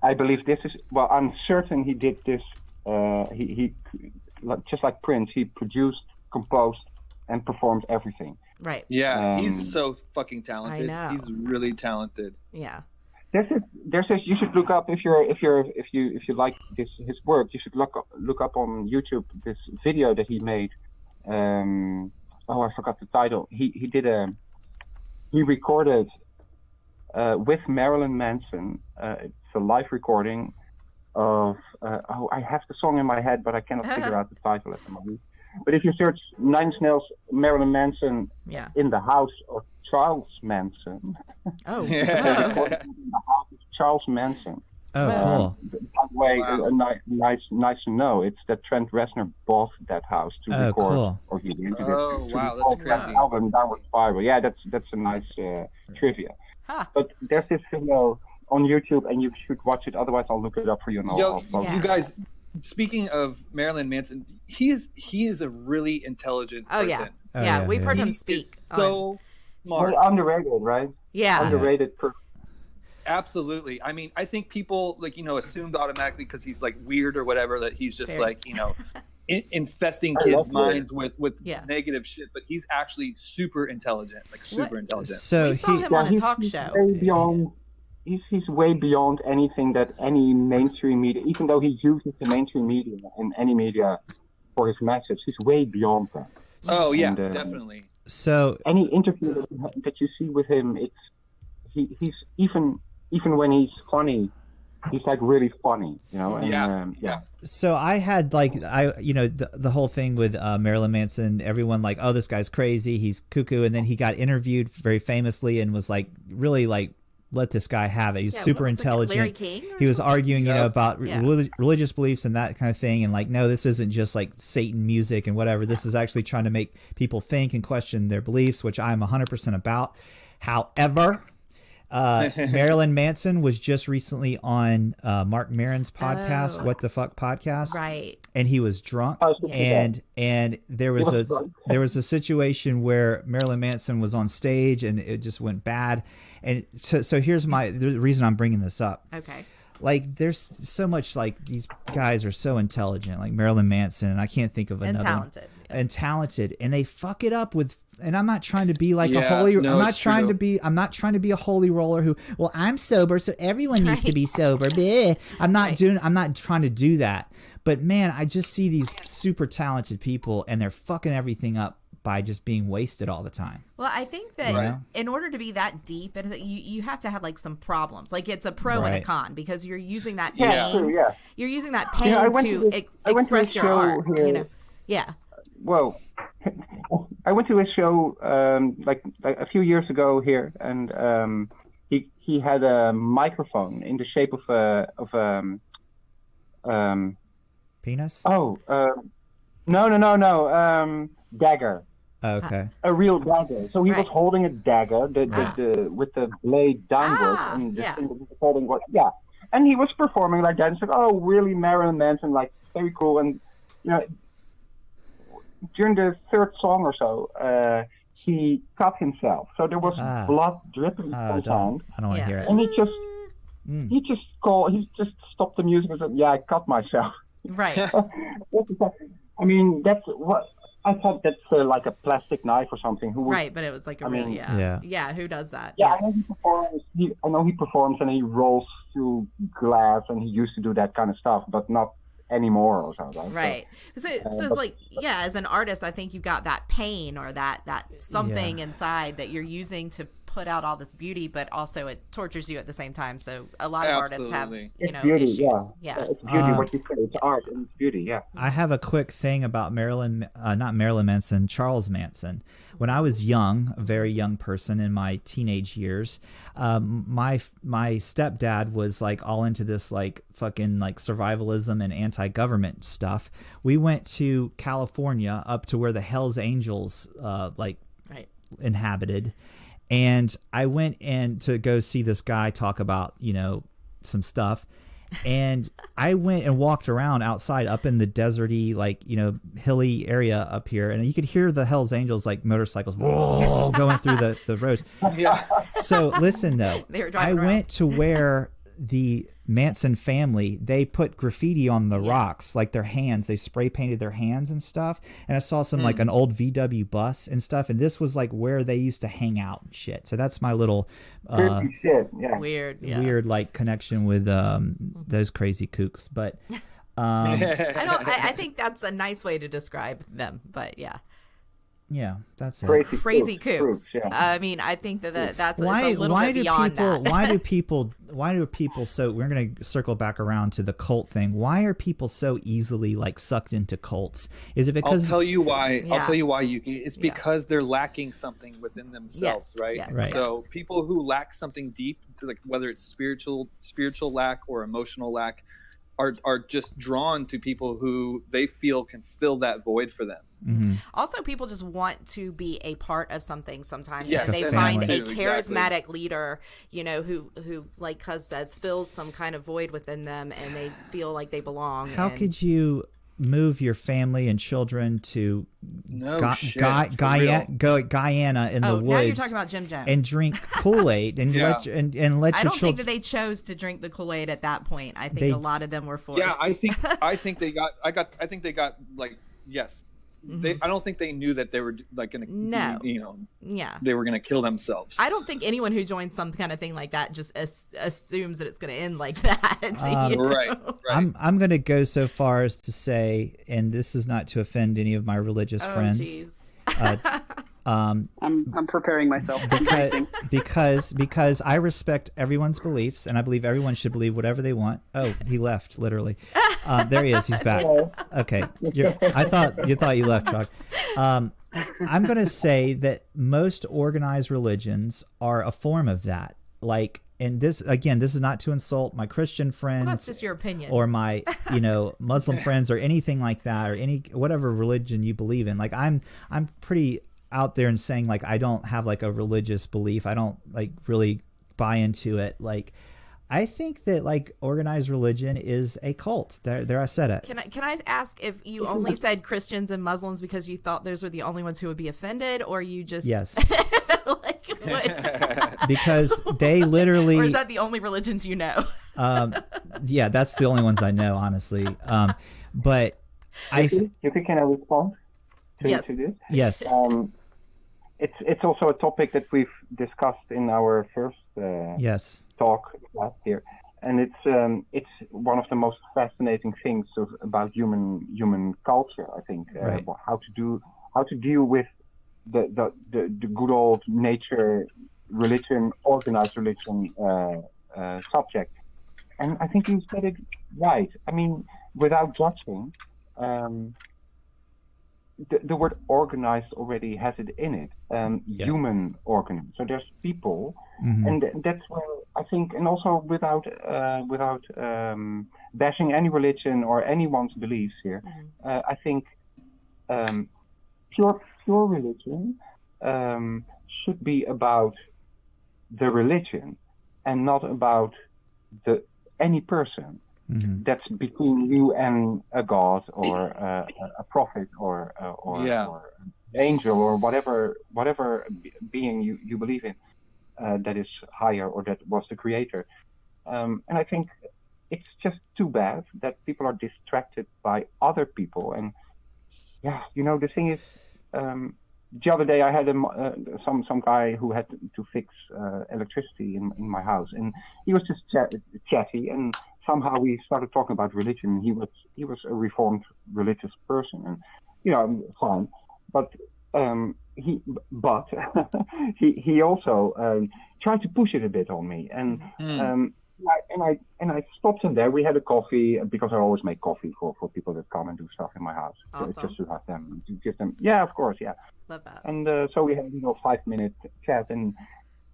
I believe this is, well, I'm certain he did this. He just like Prince, he produced, composed, and performed everything. Right. Yeah, he's so fucking talented. I know. He's really talented. Yeah. There's this. You should look up if you like his work. You should look up on YouTube this video that he made. I forgot the title. He recorded with Marilyn Manson. It's a live recording of. I have the song in my head, but I cannot figure out the title at the moment. But if you search Nine Inch Nails, Marilyn Manson in the house of Charles Manson. Oh, in the house of Charles Manson. Oh, cool. By the way, nice to know. It's that Trent Reznor bought that house to record. Cool. Or he did. Oh, wow, that's crazy. That album, Downward Spiral. Yeah, that's a nice trivia. Huh. But there's this video on YouTube, and you should watch it. Otherwise, I'll look it up for you. And you guys. Speaking of Marilyn Manson, he is a really intelligent person. We've heard him speak. So smart. Well, underrated, right? Yeah. Underrated person. Absolutely. I mean, I think people assumed automatically because he's like weird or whatever that he's just infesting kids' minds with negative shit. But he's actually super intelligent, intelligent. So we saw him on a talk show. He's way beyond anything that any mainstream media, even though he uses the mainstream media and any media for his message, he's way beyond that. Oh yeah, definitely. So any interview that you see with him, he's even when he's funny, he's like really funny, And, So I had the whole thing with Marilyn Manson. Everyone this guy's crazy, he's cuckoo, and then he got interviewed very famously and was really let this guy have it. He's super Larry intelligent. King he was arguing, about Yeah. religious beliefs and that kind of thing. And like, no, this isn't just like Satan music and whatever. This is actually trying to make people think and question their beliefs, which I'm 100% about. However, Marilyn Manson was just recently on Mark Maron's podcast, What the Fuck Podcast, Right? And he was drunk, and there was a situation where Marilyn Manson was on stage, and it just went bad. And so here's the reason I'm bringing this up. Okay. Like, there's so much, like, these guys are so intelligent, like Marilyn Manson, and I can't think of another. And talented, and they fuck it up with. And I'm not trying to be like a holy. I'm not trying to be a holy roller who. Well, I'm sober, so everyone needs to be sober. Bleh. I'm not trying to do that. But man, I just see these super talented people, and they're fucking everything up by just being wasted all the time. Well, I think that in order to be that deep, you have to have like some problems. Like, it's a pro and a con, because you're using that pain. You're using that pain to express your art. Yeah. Well, I went to a show like a few years ago here, and he had a microphone in the shape of a penis. Oh, no, dagger. Okay. A real dagger. So he was holding a dagger, with the blade downwards, and the thing that he was holding was and he was performing like that. And said, "Oh, really, Marilyn Manson? Like, very cool." And during the third song or so, he cut himself. So there was blood dripping from his hand. I don't want to hear it. And he just stopped the music and said, "Yeah, I cut myself." Right. I mean, that's what I thought. That's like a plastic knife or something. But it was like a real, who does that? Yeah, I know he performs. I know he performs and he rolls through glass, and he used to do that kind of stuff, but not anymore or something. Right. So it's like, as an artist, I think you've got that pain or that something inside that you're using to put out all this beauty, but also it tortures you at the same time. So a lot of artists have, beauty, issues. It's beauty, what you say. It's art and it's beauty, I have a quick thing about not Marilyn Manson, Charles Manson. When I was young, a very young person in my teenage years, my stepdad was like all into this like fucking like survivalism and anti-government stuff. We went to California, up to where the Hells Angels inhabited. And I went in to go see this guy talk about, some stuff. And I went and walked around outside up in the deserty, like, hilly area up here. And you could hear the Hells Angels, like motorcycles, whoa, going through the roads. Yeah. So listen, though, I went to where the Manson family, they put graffiti on the rocks, like their hands. They spray painted their hands and stuff. And I saw some like an old VW bus and stuff. And this was like where they used to hang out and shit. So that's my little weird like connection with those crazy kooks. But I think that's a nice way to describe them. But yeah, that's it. Crazy kooks. I mean, I think that's a little bit beyond that. Why do people so, we're going to circle back around to the cult thing. Why are people so easily like sucked into cults? Is it because I'll tell you why, Euci. It's because they're lacking something within themselves, right? Yes. Right? So people who lack something deep, like whether it's spiritual lack or emotional lack, are just drawn to people who they feel can fill that void for them. Mm-hmm. Also, people just want to be a part of something sometimes. Yes, and they find a family. charismatic leader, who like Cuz says, fills some kind of void within them, and they feel like they belong. How could you move your family and children to Guyana in the woods? Now you're talking about Jim Jones. And drink Kool-Aid and let your children. I don't think that they chose to drink the Kool-Aid at that point. I think a lot of them were forced. Yeah, I think they got like, yes. I don't think they knew that they were like going to, they were going to kill themselves. I don't think anyone who joins some kind of thing like that just assumes that it's going to end like that. Right. I'm going to go so far as to say, and this is not to offend any of my religious friends. Geez. I'm preparing myself because I respect everyone's beliefs, and I believe everyone should believe whatever they want. Oh, he left literally. There he is. He's back. Okay, I thought you left, Chuck. I'm going to say that most organized religions are a form of that. Like and this is not to insult my Christian friends. Well, that's just your opinion. Or my, Muslim friends or anything like that, or any whatever religion you believe in. Like I'm pretty out there and saying like I don't have like a religious belief. I don't like really buy into it. Like I think that like organized religion is a cult. There I said it. Can I ask if you only said Christians and Muslims because you thought those were the only ones who would be offended, or you just yes, like what? Because they literally. Or is that the only religions you know? Yeah, that's the only ones I know, honestly. But can I respond to yes. this? Yes. It's also a topic that we've discussed in our first talk last year, and it's one of the most fascinating things about human culture. I think right. how to deal with the good old nature religion, organized religion subject. And I think you said it right. I mean, without judging. The word organized already has it in it, human organism. So there's people, and that's where I think, and also without bashing any religion or anyone's beliefs here, I think pure religion should be about the religion and not about any person. Mm-hmm. That's between you and a god or a prophet or an angel or whatever being you believe in that is higher or that was the creator. And I think it's just too bad that people are distracted by other people. And the thing is, the other day I had some guy who had to fix electricity in my house, and he was just chatty, and somehow we started talking about religion. He was a reformed religious person, and fine, but he also tried to push it a bit on me, and I stopped him there. We had a coffee because I always make coffee for people that come and do stuff in my house. Awesome. Just to have them, to give them. Yeah, of course, yeah. Love that. And so we had a 5-minute chat, and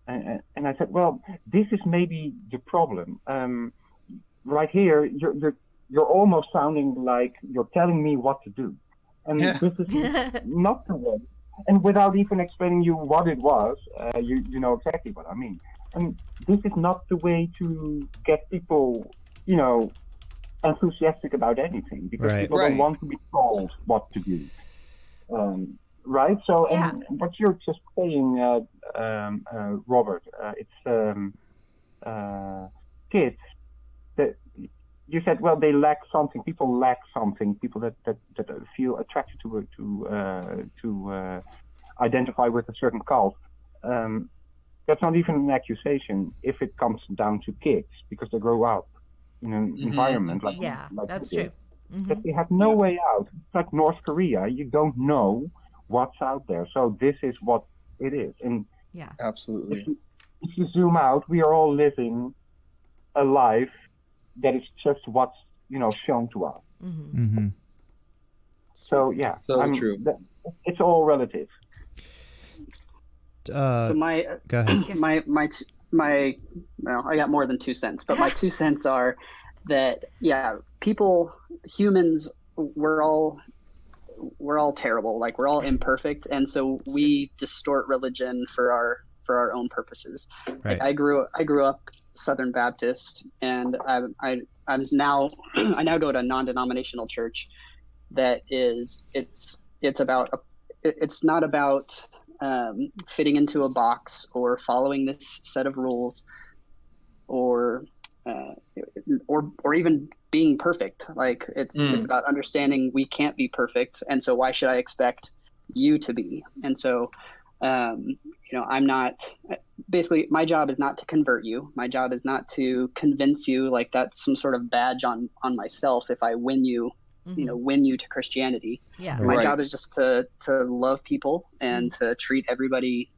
I said, well, this is maybe the problem. Right here, you're almost sounding like you're telling me what to do, and this is not the way. And without even explaining you what it was, you know exactly what I mean. And this is not the way to get people, enthusiastic about anything, because people don't want to be told what to do. Right? So, and what you're just saying, Robert, it's kids that you said, well, they lack something. People lack something. People that feel attracted to identify with a certain cult. That's not even an accusation if it comes down to kids, because they grow up in an environment like that's true. That they have no way out. It's like North Korea. You don't know what's out there. So this is what it is. And absolutely. If you zoom out, we are all living a life that is just what's shown to us. Mm-hmm. Mm-hmm. So true. It's all relative. So go ahead. my well, I got more than 2 cents, but my 2 cents are that humans, we're all terrible, like we're all imperfect, and so we distort religion for our own purposes. Right. Like I grew up Southern Baptist, and I'm now I now go to a non-denominational church that is it's not about fitting into a box or following this set of rules or even being perfect. Like it's about understanding we can't be perfect, and so why should I expect you to be? And so I'm not, basically my job is not to convert you. My job is not to convince you, like that's some sort of badge on myself if I win you, win you to Christianity. Yeah. My job is just to love people and to treat everybody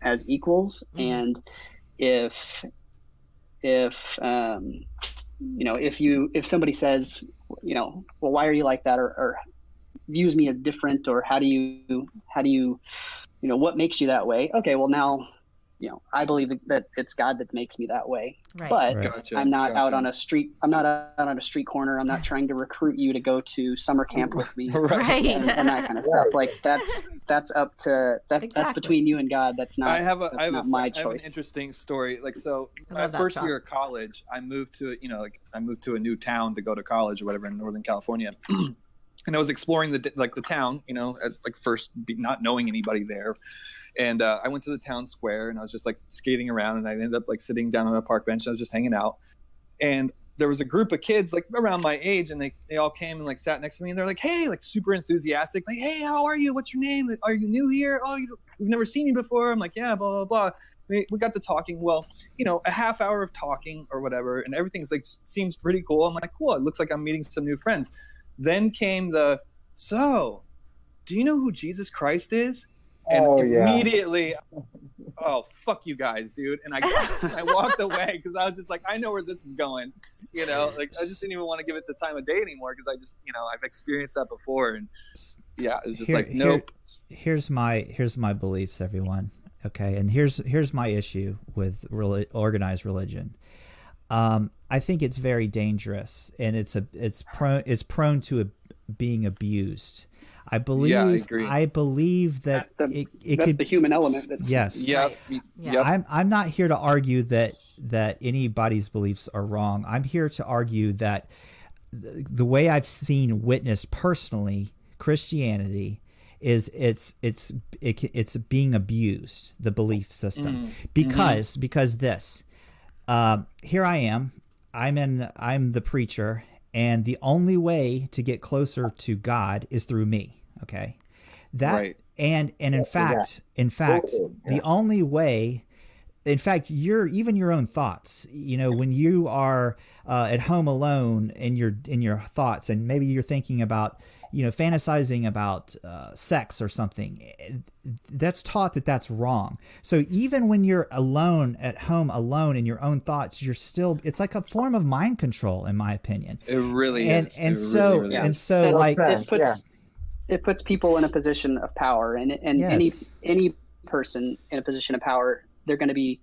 as equals. And if somebody says, well, why are you like that, or views me as different, or how do you what makes you that way? Okay, well, now I believe that it's God that makes me that way. Right. But Gotcha. I'm not out on a street. I'm not out on a street corner. I'm not trying to recruit you to go to summer camp with me, Right. and that kind of stuff. Like that's up to that's between you and God. That's not. I have my choice. I have an interesting story. Like, so my that first talk. year of college, I moved to a new town to go to college or whatever in Northern California. And I was exploring the town, as like first not knowing anybody there. And I went to the town square and I was just like skating around, and I ended up like sitting down on a park bench. And I was just hanging out, and there was a group of kids like around my age, and they all came and like sat next to me, and they're like, hey, like super enthusiastic, like, hey, how are you? What's your name? Like, are you new here? Oh, we've never seen you before. I'm like, yeah, blah, blah, blah. We got to talking. Well, a half hour of talking or whatever, and everything's like seems pretty cool. I'm like, cool. It looks like I'm meeting some new friends. Then came so do you know who Jesus Christ is? And immediately, oh, fuck you guys, dude. And I walked away because I was just like, I know where this is going. Like I just didn't even want to give it the time of day anymore because I just, I've experienced that before. And yeah, it's just nope. Here's my beliefs, everyone. Okay. And here's my issue with organized religion. I think it's very dangerous, and it's prone to being abused. I believe. Yeah, I agree. I believe that that's the human element. Yes. Yep. I'm not here to argue that anybody's beliefs are wrong. I'm here to argue that the way I've witnessed personally Christianity is it's being abused, the belief system, because this. Here I am. I'm the preacher. And the only way to get closer to God is through me. Okay. Right. And in fact, the only way, in fact, even your own thoughts, when you are at home alone in your thoughts, and maybe you're thinking about, fantasizing about sex or something, that's taught that's wrong. So even when you're alone at home, alone in your own thoughts, it's like a form of mind control, in my opinion. It really is. It puts people in a position of power, and yes. any person in a position of power, they're going to be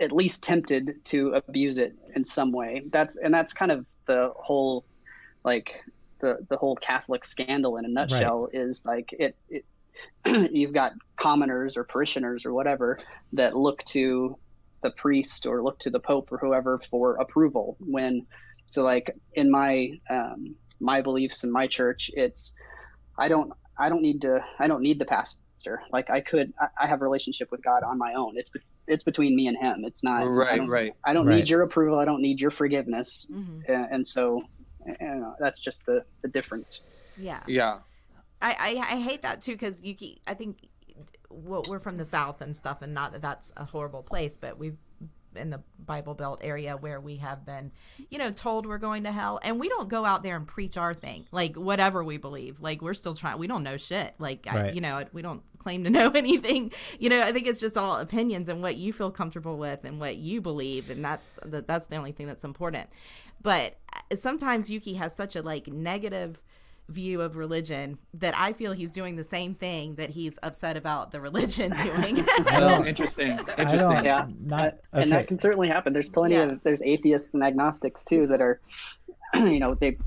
at least tempted to abuse it in some way. That's kind of the whole, like the whole Catholic scandal in a nutshell. Right. Is like it you've got commoners or parishioners or whatever that look to the priest or look to the Pope or whoever for approval. Like in my beliefs in my church, it's I don't need the pastor. Like I have a relationship with God on my own. It's between me and him. It's not right. I don't need your approval. I don't need your forgiveness. Mm-hmm. And so that's just the difference. Yeah. I hate that too, because Yuki, I think we're from the South and stuff, and not that that's a horrible place, but we've in the Bible Belt area where we have been, told we're going to hell, and we don't go out there and preach our thing, like whatever we believe. Like we're still trying. We don't know shit. Like we don't claim to know anything. I think it's just all opinions and what you feel comfortable with and what you believe, and that's the only thing that's important. But sometimes Yuki has such a negative view of religion that I feel he's doing the same thing that he's upset about the religion doing. Interesting. Yeah. And that can certainly happen. There's there's atheists and agnostics too that are, they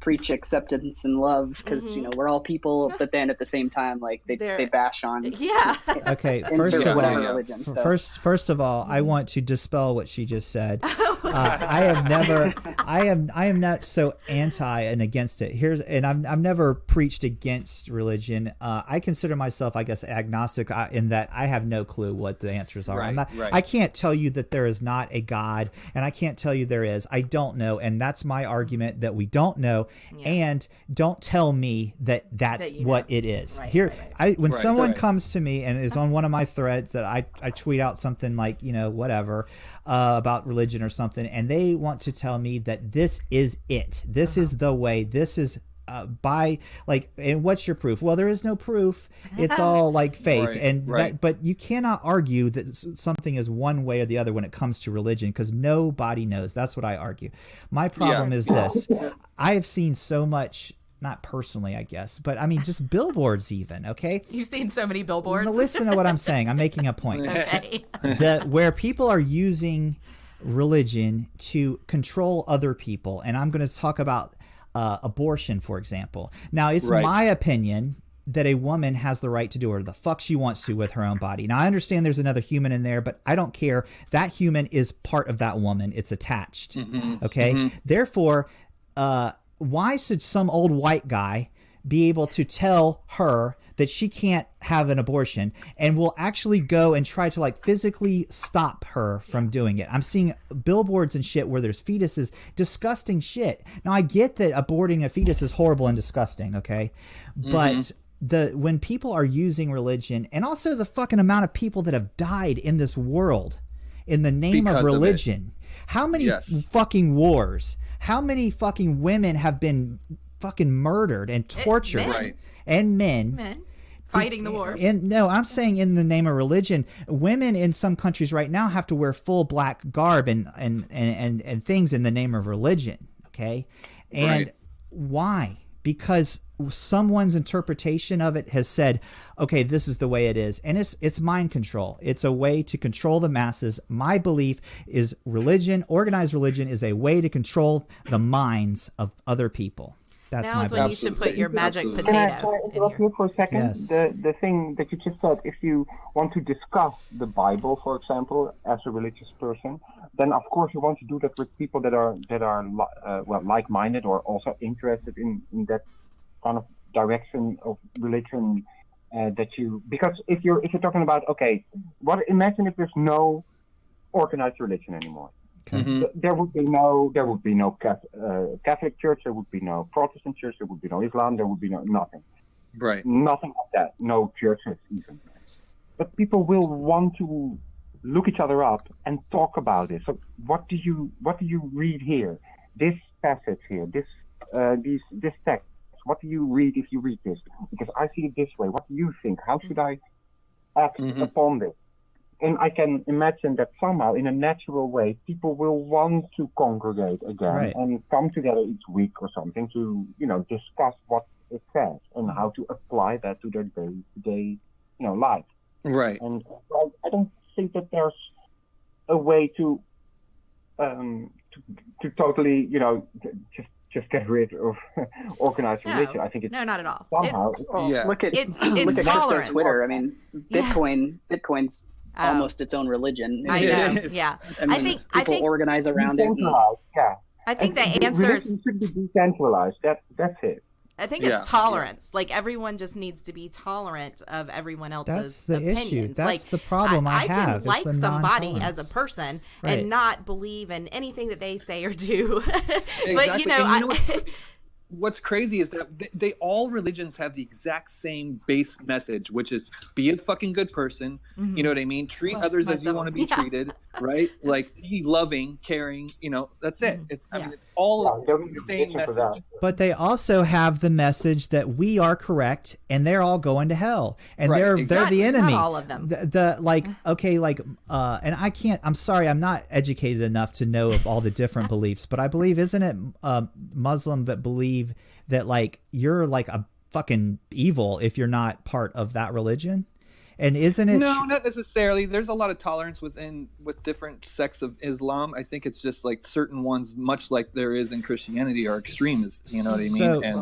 preach acceptance and love because we're all people, but then at the same time they bash on okay first of all I want to dispel what she just said. I am not so anti and against it. I've never preached against religion. I consider myself, I guess, agnostic in that I have no clue what the answers are. I can't tell you that there is not a God, and I can't tell you there is. I don't know, and that's my argument, that we don't know. And don't tell me that's what it is. When someone comes to me and is on one of my threads that I tweet out something like, whatever, about religion or something, and they want to tell me that this is it. This is the way. This is and what's your proof? Well, there is no proof. It's all faith. But you cannot argue that something is one way or the other when it comes to religion, because nobody knows. That's what I argue. My problem is this. I have seen so much, not personally, I guess, but I mean, just billboards even, okay? You've seen so many billboards. Now listen to what I'm saying. I'm making a point. Okay. Where people are using religion to control other people, and I'm going to talk about abortion, for example. Now, it's my opinion that a woman has the right to do whatever the fuck she wants to with her own body. Now, I understand there's another human in there, but I don't care. That human is part of that woman. It's attached. Okay? Therefore, why should some old white guy be able to tell her that she can't have an abortion and will actually go and try to like physically stop her from doing it? I'm seeing billboards and shit where there's fetuses, disgusting shit. Now, I get that aborting a fetus is horrible and disgusting, okay? But when people are using religion, and also the fucking amount of people that have died in this world in the name of religion, how many fucking wars, how many fucking women have been fucking murdered and tortured, and men fighting the wars. And no, I'm saying in the name of religion, women in some countries right now have to wear full black garb and things in the name of religion. Okay, and why? Because someone's interpretation of it has said, okay, this is the way it is. And it's mind control. It's a way to control the masses. My belief is religion, organized religion, is a way to control the minds of other people. That's now is when you should put your magic potato. Can I interrupt you for a second? Yes. The thing that you just said, if you want to discuss the Bible, for example, as a religious person, then of course you want to do that with people that are like-minded or also interested in that kind of direction of religion because if you're talking about imagine if there's no organized religion anymore. There would be no Catholic Church, there would be no Protestant Church, there would be no Islam, there would be nothing. Right. Nothing like that. No churches even. But people will want to look each other up and talk about it. So what do you read here? This passage here, this text. What do you read if you read this? Because I see it this way. What do you think? How should I act upon this? And I can imagine that somehow, in a natural way, people will want to congregate again and come together each week or something to, discuss what it says and how to apply that to their day-to-day, life. Right. And I don't think that there's a way to totally, just get rid of organized religion. I think it's not at all. Somehow, look at it's look tolerance. at Twitter. I mean, Bitcoin's almost its own religion. I know. Yeah. I think people organize around it. I think the answer religion should be decentralized. That's it. I think it's tolerance. Like everyone just needs to be tolerant of everyone else's opinions. Issue. That's like, the problem I have. can like somebody as a person and not believe in anything that they say or do. But what's crazy is that they all religions have the exact same base message, which is be a fucking good person. You know what I mean? Treat others as you want to be treated, right? Like be loving, caring. That's it. It's it's all the same message. But they also have the message that we are correct and they're all going to hell and they're the enemy. Not all of them. And I can't. I'm sorry, I'm not educated enough to know of all the different beliefs, but I believe isn't it Muslim that believe that like you're like a fucking evil if you're not part of that religion? And isn't it? No, not necessarily. There's a lot of tolerance with different sects of Islam. I think it's just like certain ones, much like there is in Christianity, are extremists. You know what I mean?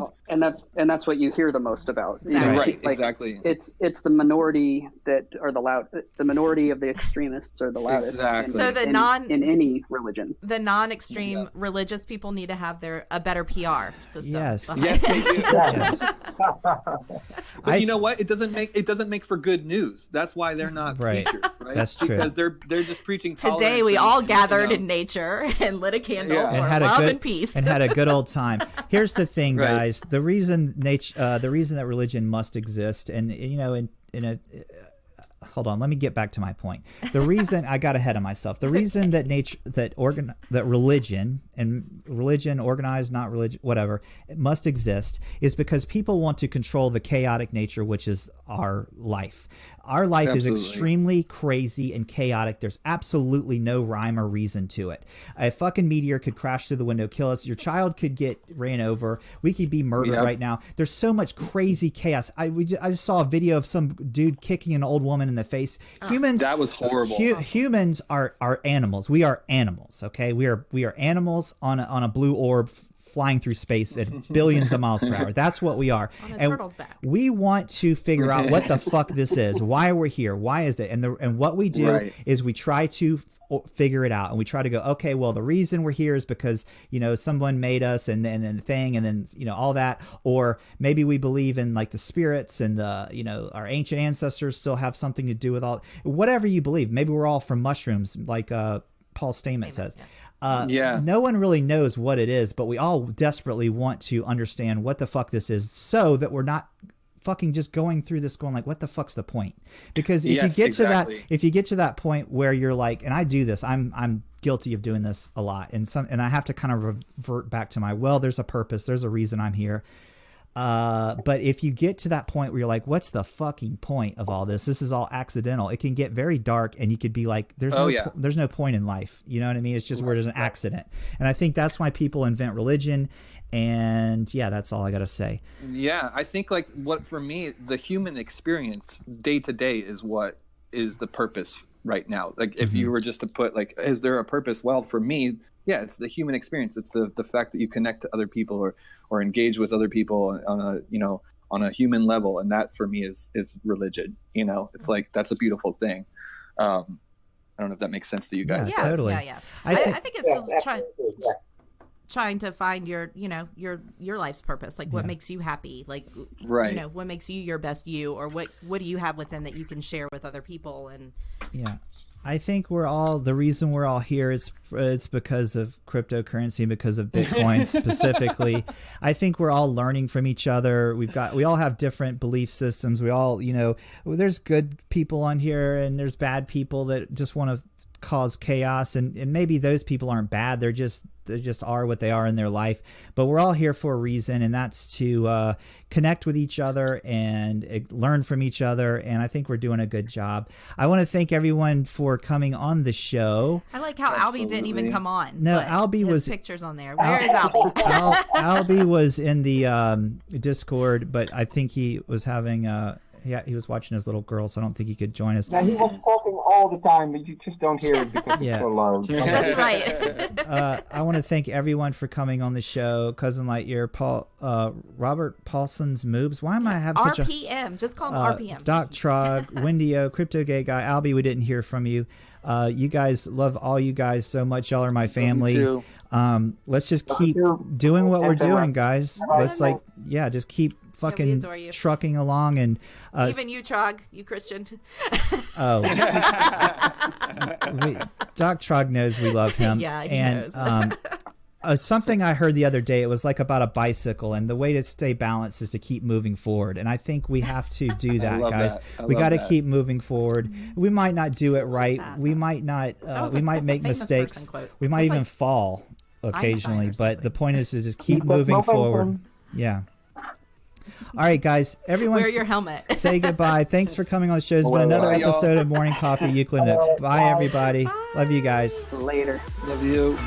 And that's what you hear the most about. Right. Exactly. It's the minority that are the loud. The minority of the extremists are the loudest. Exactly. So in any religion, the non-extreme religious people need to have a better PR system. Yes, they do. But you know what? It doesn't make for good news. That's why they're not teachers, right? That's true. Because they're just preaching tolerance. Today we all gathered in nature and lit a candle for love and peace. And had a good old time. Here's the thing, guys. The reason that religion must exist, and hold on, let me get back to my point. The reason I got ahead of myself. The reason that religion, organized, not religion, whatever, it must exist is because people want to control the chaotic nature, which is our life. Our life is extremely crazy and chaotic. There's absolutely no rhyme or reason to it. A fucking meteor could crash through the window, kill us. Your child could get ran over. We could be murdered right now. There's so much crazy chaos. I just saw a video of some dude kicking an old woman in the face. Humans. That was horrible. Humans are animals. We are animals. Okay, we are animals on a blue orb flying through space at billions of miles per hour. That's what we are. On a turtle's back. We want to figure out what the fuck this is, why we're here, why is it, and what we do is we try to figure it out, and we try to go, okay, well, the reason we're here is because, you know, someone made us, and then the thing, and then, you know, all that, or maybe we believe in like the spirits and the, you know, our ancient ancestors still have something to do with all, whatever you believe. Maybe we're all from mushrooms, like Paul Stamets says. No one really knows what it is, but we all desperately want to understand what the fuck this is, so that we're not fucking just going through this going like, what the fuck's the point? Because if you get to that point where you're like, and I do this, I'm guilty of doing this a lot, and I have to kind of revert back to my, well, there's a purpose, there's a reason I'm here. But if you get to that point where you're like, what's the fucking point of all this? This is all accidental. It can get very dark, and you could be like, there's no point in life. You know what I mean? It's just where there's an accident. And I think that's why people invent religion. And yeah, that's all I got to say. Yeah. I think like what, for me, the human experience day to day is what is the purpose right now. Like if you were just to put like, is there a purpose? Well, for me, yeah, it's the human experience. It's the fact that you connect to other people or engage with other people on a human level, and that for me is religion. You know, it's like, that's a beautiful thing. I don't know if that makes sense to you guys. Yeah, totally. Yeah. I think it's just trying to find your life's purpose, like what makes you happy, like you know, what makes you your best you, or what do you have within that you can share with other people. And I think the reason we're all here is it's because of cryptocurrency, because of Bitcoin specifically. I think we're all learning from each other. We all have different belief systems. We all, you know, there's good people on here and there's bad people that just want to cause chaos, and maybe those people aren't bad. They just are what they are in their life. But we're all here for a reason, and that's to connect with each other and learn from each other. And I think we're doing a good job. I want to thank everyone for coming on the show. I like how Albie didn't even come on. No, Albie was pictures on there. Where is Albie? Albie was in the Discord, but I think he was having he was watching his little girl, so I don't think he could join us. Now, he was talking all the time, but you just don't hear it because it's so loud. That's right. I want to thank everyone for coming on the show. Cousin Lightyear, Robert Paulson's Moobs. Why am I having such a... RPM. Just call him RPM. Doc Trog, Windio, Crypto Gay Guy, Albie, we didn't hear from you. You guys, love all you guys so much. Y'all are my family. Let's just keep doing what we're doing, guys. Let's just keep fucking trucking along, and even you, Trog, you Christian. Doc Trog knows we love him. Yeah, he knows. Something I heard the other day, it was like about a bicycle, and the way to stay balanced is to keep moving forward. And I think we have to do that, guys. We got to keep moving forward. We might not do it right. We might not. We might make mistakes. We might even fall occasionally. But the point is to just keep moving forward. Yeah. All right, guys. Everyone, wear your helmet. Say goodbye. Thanks for coming on the show. It's been another episode of Morning Coffee Euclid Nooks. Bye, everybody. Bye. Love you guys. Later. Love you.